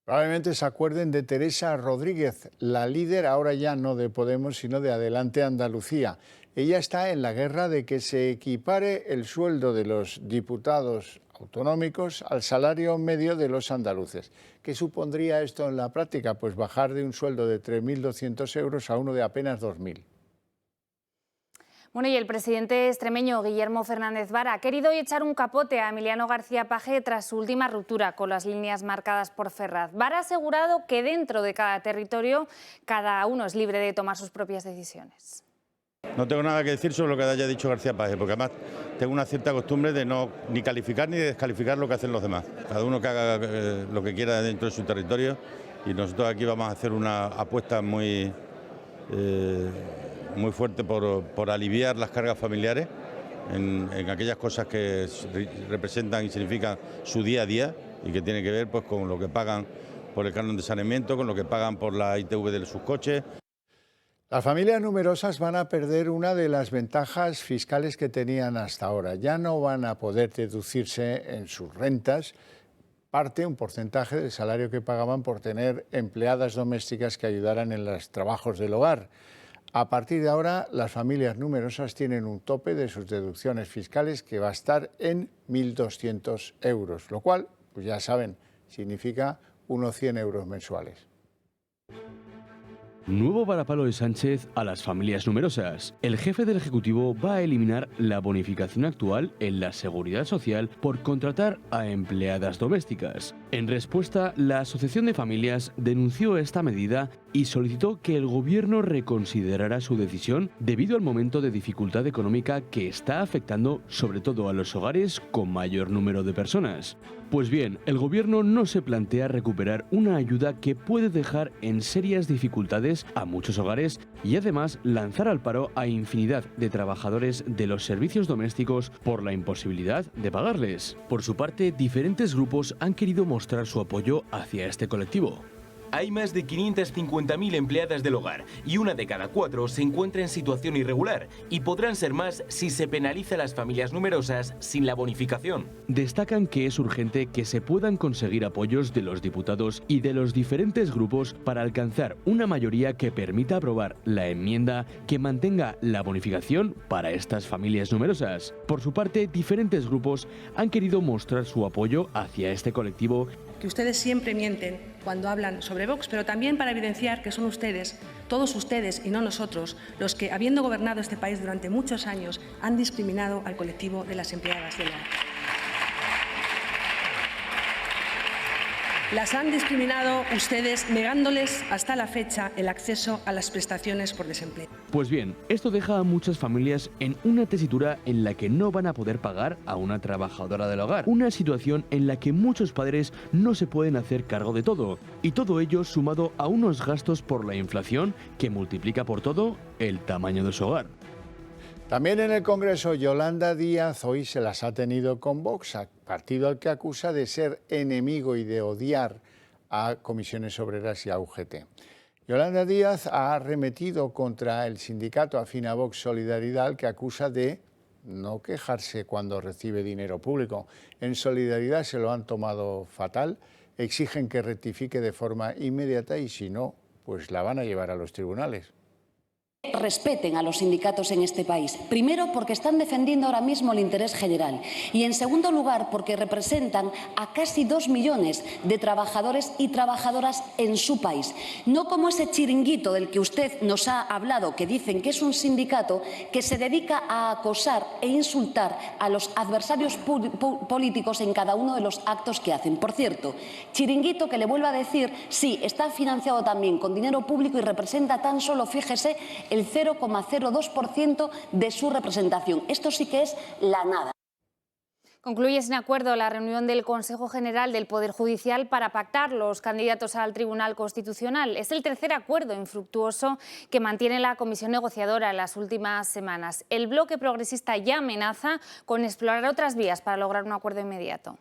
Probablemente se acuerden de Teresa Rodríguez, la líder ahora ya no de Podemos, sino de Adelante Andalucía. Ella está en la guerra de que se equipare el sueldo de los diputados autonómicos al salario medio de los andaluces. ¿Qué supondría esto en la práctica? Pues bajar de un sueldo de 3.200 euros a uno de apenas 2.000. Bueno, y el presidente extremeño Guillermo Fernández Vara ha querido echar un capote a Emiliano García Paje tras su última ruptura con las líneas marcadas por Ferraz. Vara ha asegurado que dentro de cada territorio cada uno es libre de tomar sus propias decisiones. No tengo nada que decir sobre lo que haya dicho García Paje, porque además tengo una cierta costumbre de no ni calificar ni descalificar lo que hacen los demás. Cada uno que haga lo que quiera dentro de su territorio, y nosotros aquí vamos a hacer una apuesta muy fuerte por aliviar las cargas familiares en aquellas cosas que representan y significan su día a día y que tiene que ver pues con lo que pagan por el canon de saneamiento, con lo que pagan por la ITV de sus coches. Las familias numerosas van a perder una de las ventajas fiscales que tenían hasta ahora. Ya no van a poder deducirse en sus rentas un porcentaje del salario que pagaban por tener empleadas domésticas que ayudaran en los trabajos del hogar. A partir de ahora, las familias numerosas tienen un tope de sus deducciones fiscales que va a estar en 1.200 euros, lo cual, pues ya saben, significa unos 100 euros mensuales. Nuevo varapalo de Sánchez a las familias numerosas. El jefe del Ejecutivo va a eliminar la bonificación actual en la Seguridad Social por contratar a empleadas domésticas. En respuesta, la Asociación de Familias denunció esta medida y solicitó que el Gobierno reconsiderara su decisión debido al momento de dificultad económica que está afectando sobre todo a los hogares con mayor número de personas. Pues bien, el Gobierno no se plantea recuperar una ayuda que puede dejar en serias dificultades a muchos hogares y además lanzar al paro a infinidad de trabajadores de los servicios domésticos por la imposibilidad de pagarles. Por su parte, diferentes grupos han querido mostrar su apoyo hacia este colectivo. Hay más de 550.000 empleadas del hogar y una de cada 4 se encuentra en situación irregular y podrán ser más si se penaliza a las familias numerosas sin la bonificación. Destacan que es urgente que se puedan conseguir apoyos de los diputados y de los diferentes grupos para alcanzar una mayoría que permita aprobar la enmienda que mantenga la bonificación para estas familias numerosas. Por su parte, diferentes grupos han querido mostrar su apoyo hacia este colectivo. Que ustedes siempre mienten cuando hablan sobre Vox, pero también para evidenciar que son ustedes, todos ustedes y no nosotros, los que, habiendo gobernado este país durante muchos años, han discriminado al colectivo de las empleadas del hogar. Las han discriminado ustedes negándoles hasta la fecha el acceso a las prestaciones por desempleo. Pues bien, esto deja a muchas familias en una tesitura en la que no van a poder pagar a una trabajadora del hogar. Una situación en la que muchos padres no se pueden hacer cargo de todo. Y todo ello sumado a unos gastos por la inflación que multiplica por todo el tamaño de su hogar. También en el Congreso, Yolanda Díaz hoy se las ha tenido con Vox, partido al que acusa de ser enemigo y de odiar a Comisiones Obreras y a UGT. Yolanda Díaz ha arremetido contra el sindicato afín a Vox Solidaridad, al que acusa de no quejarse cuando recibe dinero público. En Solidaridad se lo han tomado fatal, exigen que rectifique de forma inmediata y si no, pues la van a llevar a los tribunales. Respeten a los sindicatos en este país. Primero, porque están defendiendo ahora mismo el interés general. Y en segundo lugar, porque representan a casi 2 millones de trabajadores y trabajadoras en su país. No como ese chiringuito del que usted nos ha hablado, que dicen que es un sindicato que se dedica a acosar e insultar a los adversarios políticos en cada uno de los actos que hacen. Por cierto, chiringuito que, le vuelvo a decir, sí, está financiado también con dinero público y representa tan solo, fíjese, el 0,02% de su representación. Esto sí que es la nada. Concluye sin acuerdo la reunión del Consejo General del Poder Judicial para pactar los candidatos al Tribunal Constitucional. Es el tercer acuerdo infructuoso que mantiene la comisión negociadora en las últimas semanas. El bloque progresista ya amenaza con explorar otras vías para lograr un acuerdo inmediato.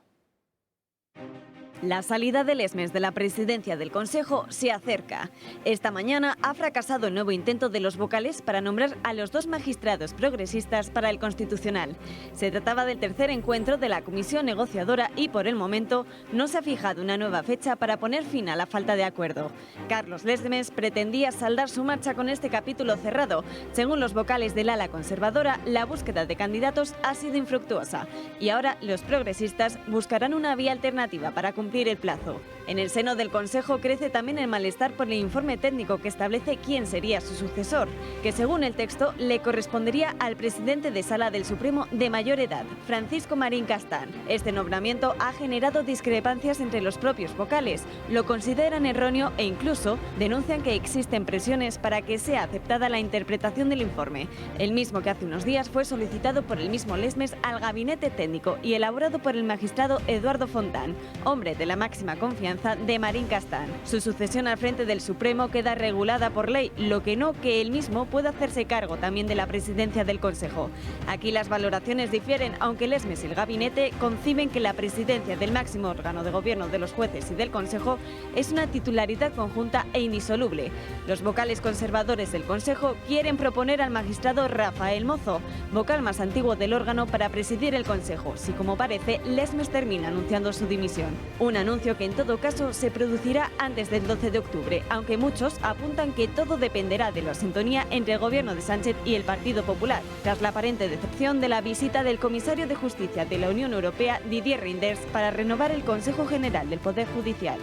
La salida de Lesmes de la presidencia del Consejo se acerca. Esta mañana ha fracasado el nuevo intento de los vocales para nombrar a los 2 magistrados progresistas para el Constitucional. Se trataba del tercer encuentro de la comisión negociadora y por el momento no se ha fijado una nueva fecha para poner fin a la falta de acuerdo. Carlos Lesmes pretendía saldar su marcha con este capítulo cerrado. Según los vocales del ala conservadora, la búsqueda de candidatos ha sido infructuosa y ahora los progresistas buscarán una vía alternativa para cumplir el plazo. En el seno del Consejo crece también el malestar por el informe técnico que establece quién sería su sucesor, que según el texto le correspondería al presidente de Sala del Supremo de mayor edad, Francisco Marín Castán. Este nombramiento ha generado discrepancias entre los propios vocales, lo consideran erróneo e incluso denuncian que existen presiones para que sea aceptada la interpretación del informe, el mismo que hace unos días fue solicitado por el mismo Lesmes al gabinete técnico y elaborado por el magistrado Eduardo Fontán, hombre de la máxima confianza de Marín Castán. Su sucesión al frente del Supremo queda regulada por ley, lo que no que él mismo pueda hacerse cargo también de la presidencia del Consejo. Aquí las valoraciones difieren, aunque Lesmes y el gabinete conciben que la presidencia del máximo órgano de gobierno de los jueces y del Consejo es una titularidad conjunta e indisoluble. Los vocales conservadores del Consejo quieren proponer al magistrado Rafael Mozo, vocal más antiguo del órgano, para presidir el Consejo, si como parece Lesmes termina anunciando su dimisión. Un anuncio que en todo caso se producirá antes del 12 de octubre, aunque muchos apuntan que todo dependerá de la sintonía entre el gobierno de Sánchez y el Partido Popular, tras la aparente decepción de la visita del comisario de Justicia de la Unión Europea, Didier Reynders, para renovar el Consejo General del Poder Judicial.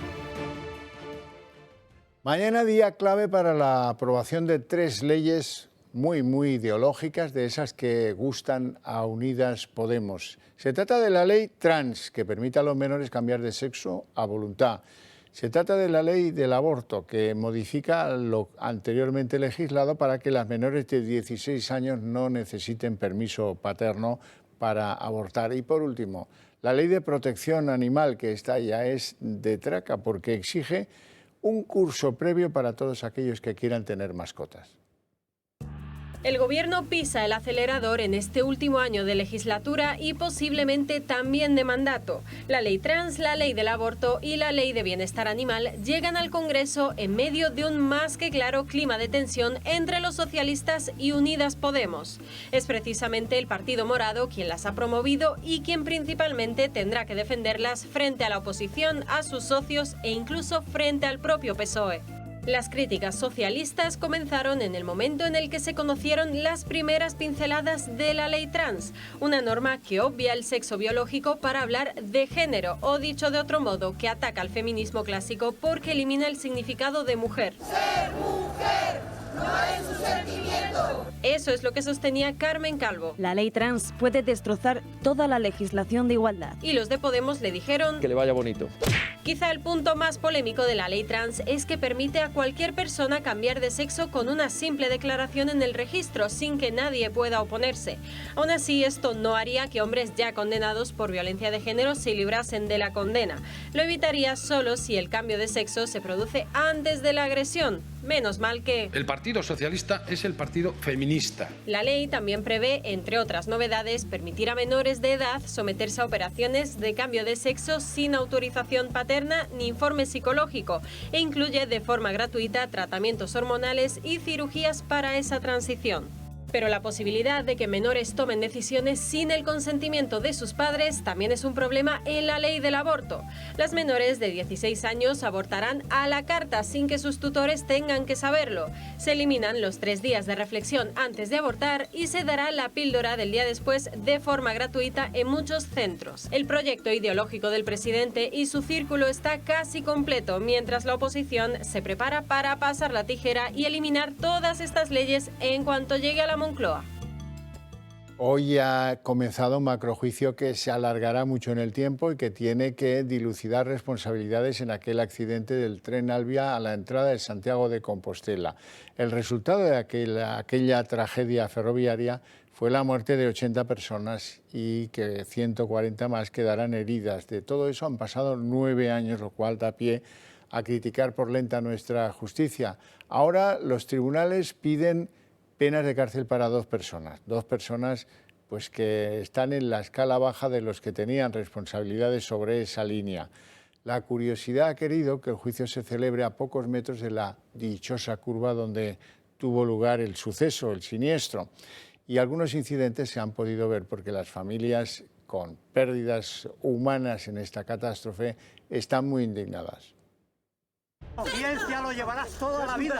Mañana día clave para la aprobación de 3 leyes muy ideológicas, de esas que gustan a Unidas Podemos. Se trata de la ley trans, que permite a los menores cambiar de sexo a voluntad. Se trata de la ley del aborto, que modifica lo anteriormente legislado para que las menores de 16 años no necesiten permiso paterno para abortar. Y por último, la ley de protección animal, que esta ya es de traca, porque exige un curso previo para todos aquellos que quieran tener mascotas. El Gobierno pisa el acelerador en este último año de legislatura y posiblemente también de mandato. La ley trans, la ley del aborto y la ley de bienestar animal llegan al Congreso en medio de un más que claro clima de tensión entre los socialistas y Unidas Podemos. Es precisamente el Partido Morado quien las ha promovido y quien principalmente tendrá que defenderlas frente a la oposición, a sus socios e incluso frente al propio PSOE. Las críticas socialistas comenzaron en el momento en el que se conocieron las primeras pinceladas de la ley trans, una norma que obvia el sexo biológico para hablar de género, o dicho de otro modo, que ataca al feminismo clásico porque elimina el significado de mujer. ¡Ser mujer! ¡No es su sentimiento! Eso es lo que sostenía Carmen Calvo. La ley trans puede destrozar toda la legislación de igualdad. Y los de Podemos le dijeron... Que le vaya bonito. Quizá el punto más polémico de la ley trans es que permite a cualquier persona cambiar de sexo con una simple declaración en el registro, sin que nadie pueda oponerse. Aún así, esto no haría que hombres ya condenados por violencia de género se librasen de la condena. Lo evitaría solo si el cambio de sexo se produce antes de la agresión. Menos mal que... El Partido Socialista es el partido feminista. La ley también prevé, entre otras novedades, permitir a menores de edad someterse a operaciones de cambio de sexo sin autorización paterna ni informe psicológico e incluye de forma gratuita tratamientos hormonales y cirugías para esa transición. Pero la posibilidad de que menores tomen decisiones sin el consentimiento de sus padres también es un problema en la ley del aborto. Las menores de 16 años abortarán a la carta sin que sus tutores tengan que saberlo. Se eliminan los 3 días de reflexión antes de abortar y se dará la píldora del día después de forma gratuita en muchos centros. El proyecto ideológico del presidente y su círculo está casi completo, mientras la oposición se prepara para pasar la tijera y eliminar todas estas leyes en cuanto llegue a la Moncloa. Hoy ha comenzado un macrojuicio que se alargará mucho en el tiempo y que tiene que dilucidar responsabilidades en aquel accidente del tren Alvia a la entrada de Santiago de Compostela. El resultado de aquella tragedia ferroviaria fue la muerte de 80 personas y que 140 más quedarán heridas. De todo eso han pasado 9 años, lo cual da pie a criticar por lenta nuestra justicia. Ahora los tribunales piden penas de cárcel para 2 personas pues que están en la escala baja de los que tenían responsabilidades sobre esa línea. La curiosidad ha querido que el juicio se celebre a pocos metros de la dichosa curva donde tuvo lugar el suceso, el siniestro. Y algunos incidentes se han podido ver porque las familias con pérdidas humanas en esta catástrofe están muy indignadas. Audiencia lo llevarás toda la vida.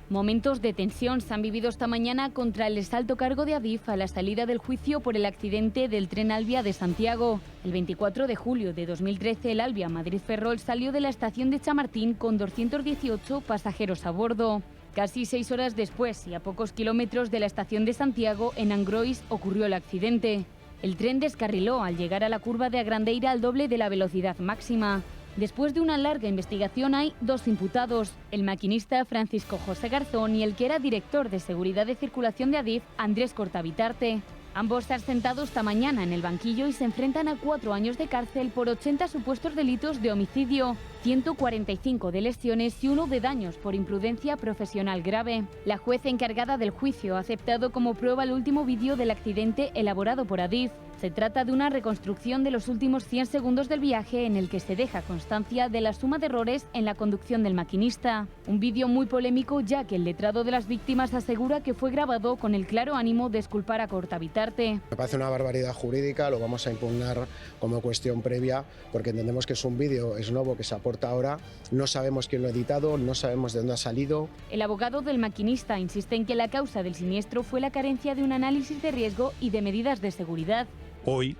Momentos de tensión se han vivido esta mañana contra el exalto cargo de Adif a la salida del juicio por el accidente del tren Alvia de Santiago. El 24 de julio de 2013 el Alvia Madrid-Ferrol salió de la estación de Chamartín con 218 pasajeros a bordo. Casi 6 horas después y a pocos kilómetros de la estación de Santiago, en Angrois, ocurrió el accidente. El tren descarriló al llegar a la curva de Agrandeira al doble de la velocidad máxima. Después de una larga investigación hay 2 imputados, el maquinista Francisco José Garzón y el que era director de seguridad de circulación de Adif, Andrés Cortavitarte. Ambos se han sentado esta mañana en el banquillo y se enfrentan a 4 años de cárcel por 80 supuestos delitos de homicidio, 145 de lesiones y 1 de daños por imprudencia profesional grave. La juez encargada del juicio ha aceptado como prueba el último vídeo del accidente elaborado por Adif. Se trata de una reconstrucción de los últimos 100 segundos del viaje en el que se deja constancia de la suma de errores en la conducción del maquinista. Un vídeo muy polémico ya que el letrado de las víctimas asegura que fue grabado con el claro ánimo de exculpar a Cortavitarte. Me parece una barbaridad jurídica, lo vamos a impugnar como cuestión previa porque entendemos que es un vídeo, es nuevo, que se aporta ahora, no sabemos quién lo ha editado, no sabemos de dónde ha salido. El abogado del maquinista insiste en que la causa del siniestro fue la carencia de un análisis de riesgo y de medidas de seguridad. Hoy,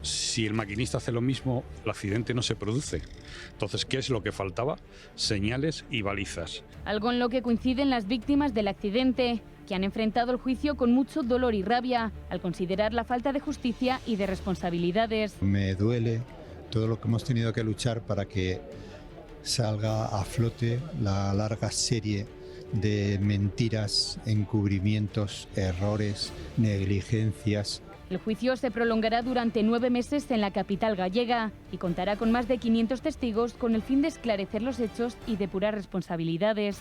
si el maquinista hace lo mismo, el accidente no se produce. Entonces, ¿qué es lo que faltaba? Señales y balizas. Algo en lo que coinciden las víctimas del accidente, que han enfrentado el juicio con mucho dolor y rabia, al considerar la falta de justicia y de responsabilidades. Me duele todo lo que hemos tenido que luchar para que salga a flote la larga serie de mentiras, encubrimientos, errores, negligencias. El juicio se prolongará durante 9 meses en la capital gallega y contará con más de 500 testigos con el fin de esclarecer los hechos y depurar responsabilidades.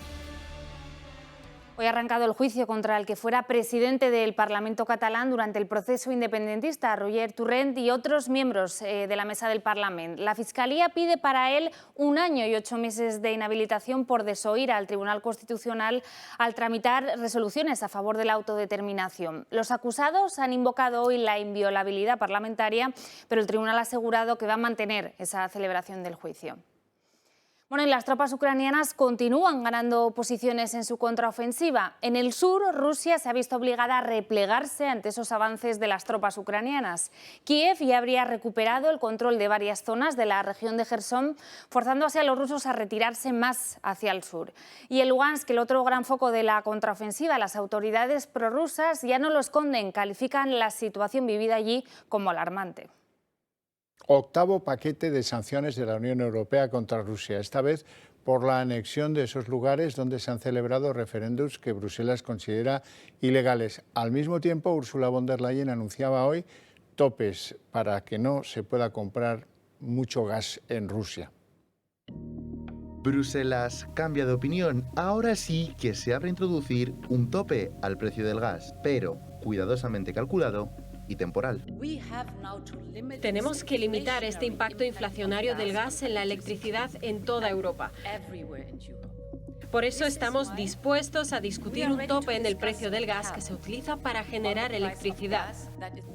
Hoy ha arrancado el juicio contra el que fuera presidente del Parlamento catalán durante el proceso independentista, Roger Torrent, y otros miembros de la mesa del Parlamento. La Fiscalía pide para él 1 año y 8 meses de inhabilitación por desoír al Tribunal Constitucional al tramitar resoluciones a favor de la autodeterminación. Los acusados han invocado hoy la inviolabilidad parlamentaria, pero el tribunal ha asegurado que va a mantener esa celebración del juicio. Bueno, y las tropas ucranianas continúan ganando posiciones en su contraofensiva. En el sur, Rusia se ha visto obligada a replegarse ante esos avances de las tropas ucranianas. Kiev ya habría recuperado el control de varias zonas de la región de Jersón, forzando así a los rusos a retirarse más hacia el sur. Y en Lugansk, el otro gran foco de la contraofensiva, las autoridades prorrusas ya no lo esconden, califican la situación vivida allí como alarmante. 8º paquete de sanciones de la Unión Europea contra Rusia, esta vez por la anexión de esos lugares donde se han celebrado referéndums que Bruselas considera ilegales. Al mismo tiempo, Ursula von der Leyen anunciaba hoy topes para que no se pueda comprar mucho gas en Rusia. Bruselas cambia de opinión. Ahora sí que se abre a introducir un tope al precio del gas, pero cuidadosamente calculado y temporal. Tenemos que limitar este impacto inflacionario del gas en la electricidad en toda Europa. Por eso estamos dispuestos a discutir un tope en el precio del gas que se utiliza para generar electricidad.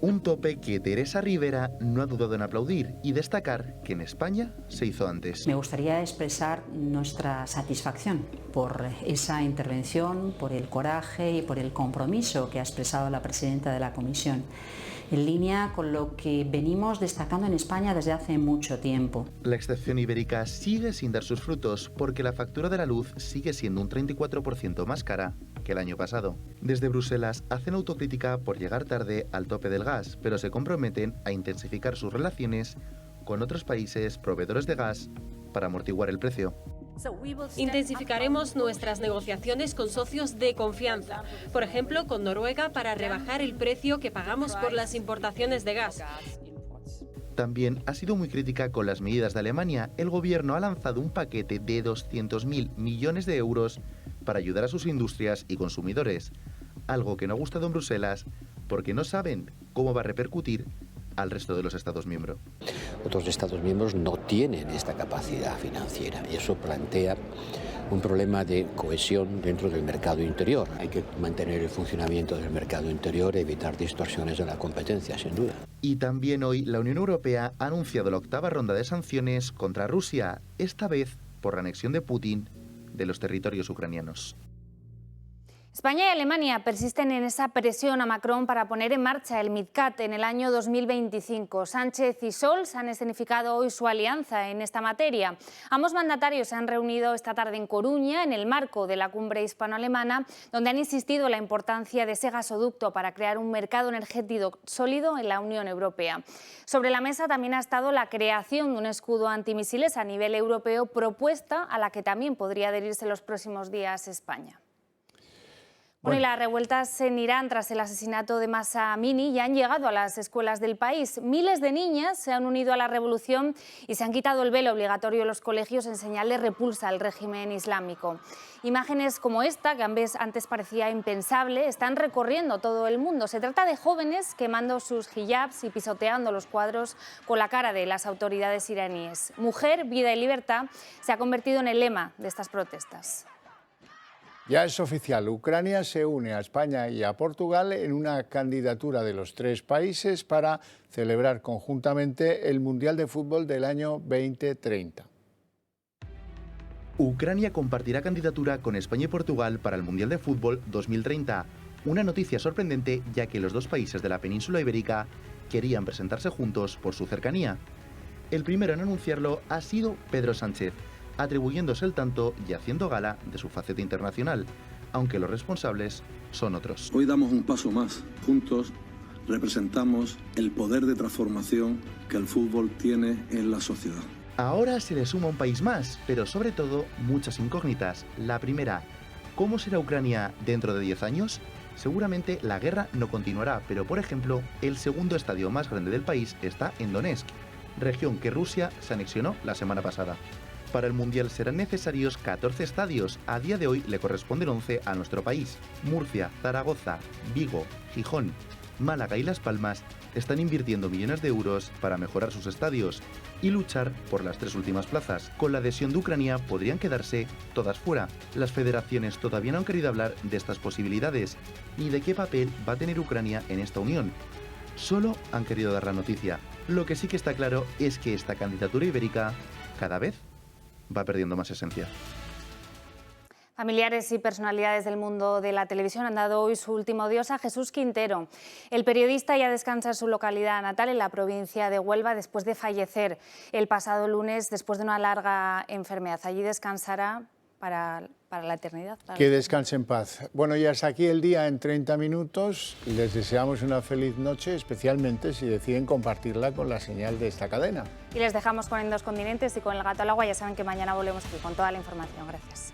Un tope que Teresa Rivera no ha dudado en aplaudir y destacar que en España se hizo antes. Me gustaría expresar nuestra satisfacción por esa intervención, por el coraje y por el compromiso que ha expresado la presidenta de la Comisión, en línea con lo que venimos destacando en España desde hace mucho tiempo. La excepción ibérica sigue sin dar sus frutos porque la factura de la luz sigue siendo un 34% más cara que el año pasado. Desde Bruselas hacen autocrítica por llegar tarde al tope del gas, pero se comprometen a intensificar sus relaciones con otros países proveedores de gas para amortiguar el precio. Intensificaremos nuestras negociaciones con socios de confianza, por ejemplo con Noruega, para rebajar el precio que pagamos por las importaciones de gas. También ha sido muy crítica con las medidas de Alemania. El gobierno ha lanzado un paquete de 200.000 millones de euros para ayudar a sus industrias y consumidores, algo que no ha gustado en Bruselas porque no saben cómo va a repercutir al resto de los Estados miembros. Otros Estados miembros no tienen esta capacidad financiera y eso plantea un problema de cohesión dentro del mercado interior. Hay que mantener el funcionamiento del mercado interior y evitar distorsiones de la competencia, sin duda. Y también hoy la Unión Europea ha anunciado la 8ª ronda de sanciones contra Rusia, esta vez por la anexión de Putin de los territorios ucranianos. España y Alemania persisten en esa presión a Macron para poner en marcha el MidCat en el año 2025. Sánchez y Scholz han escenificado hoy su alianza en esta materia. Ambos mandatarios se han reunido esta tarde en Coruña en el marco de la cumbre hispano-alemana, donde han insistido en la importancia de ese gasoducto para crear un mercado energético sólido en la Unión Europea. Sobre la mesa también ha estado la creación de un escudo antimisiles a nivel europeo, propuesta a la que también podría adherirse en los próximos días España. Bueno, y las revueltas en Irán tras el asesinato de Mahsa Amini ya han llegado a las escuelas del país. Miles de niñas se han unido a la revolución y se han quitado el velo obligatorio en los colegios en señal de repulsa al régimen islámico. Imágenes como esta, que antes parecía impensable, están recorriendo todo el mundo. Se trata de jóvenes quemando sus hijabs y pisoteando los cuadros con la cara de las autoridades iraníes. Mujer, vida y libertad se ha convertido en el lema de estas protestas. Ya es oficial, Ucrania se une a España y a Portugal en una candidatura de los 3 países para celebrar conjuntamente el Mundial de Fútbol del año 2030. Ucrania compartirá candidatura con España y Portugal para el Mundial de Fútbol 2030. Una noticia sorprendente, ya que los 2 países de la península ibérica querían presentarse juntos por su cercanía. El primero en anunciarlo ha sido Pedro Sánchez, atribuyéndose el tanto y haciendo gala de su faceta internacional, aunque los responsables son otros. Hoy damos un paso más. Juntos representamos el poder de transformación que el fútbol tiene en la sociedad. Ahora se le suma un país más, pero sobre todo muchas incógnitas. La primera, ¿cómo será Ucrania dentro de 10 años? Seguramente la guerra no continuará, pero por ejemplo, el segundo estadio más grande del país está en Donetsk, región que Rusia se anexionó la semana pasada. Para el Mundial serán necesarios 14 estadios, a día de hoy le corresponden 11 a nuestro país. Murcia, Zaragoza, Vigo, Gijón, Málaga y Las Palmas están invirtiendo millones de euros para mejorar sus estadios y luchar por las 3 últimas plazas. Con la adhesión de Ucrania podrían quedarse todas fuera. Las federaciones todavía no han querido hablar de estas posibilidades ni de qué papel va a tener Ucrania en esta unión. Solo han querido dar la noticia. Lo que sí que está claro es que esta candidatura ibérica cada vez va perdiendo más esencia. Familiares y personalidades del mundo de la televisión han dado hoy su último adiós a Jesús Quintero. El periodista ya descansa en su localidad natal, en la provincia de Huelva, después de fallecer el pasado lunes después de una larga enfermedad. Allí descansará para la eternidad. Que descanse en paz. Bueno, y hasta aquí el día en 30 minutos. Les deseamos una feliz noche, especialmente si deciden compartirla con la señal de esta cadena. Y les dejamos con En Dos Continentes y con El Gato al Agua. Ya saben que mañana volvemos aquí con toda la información. Gracias.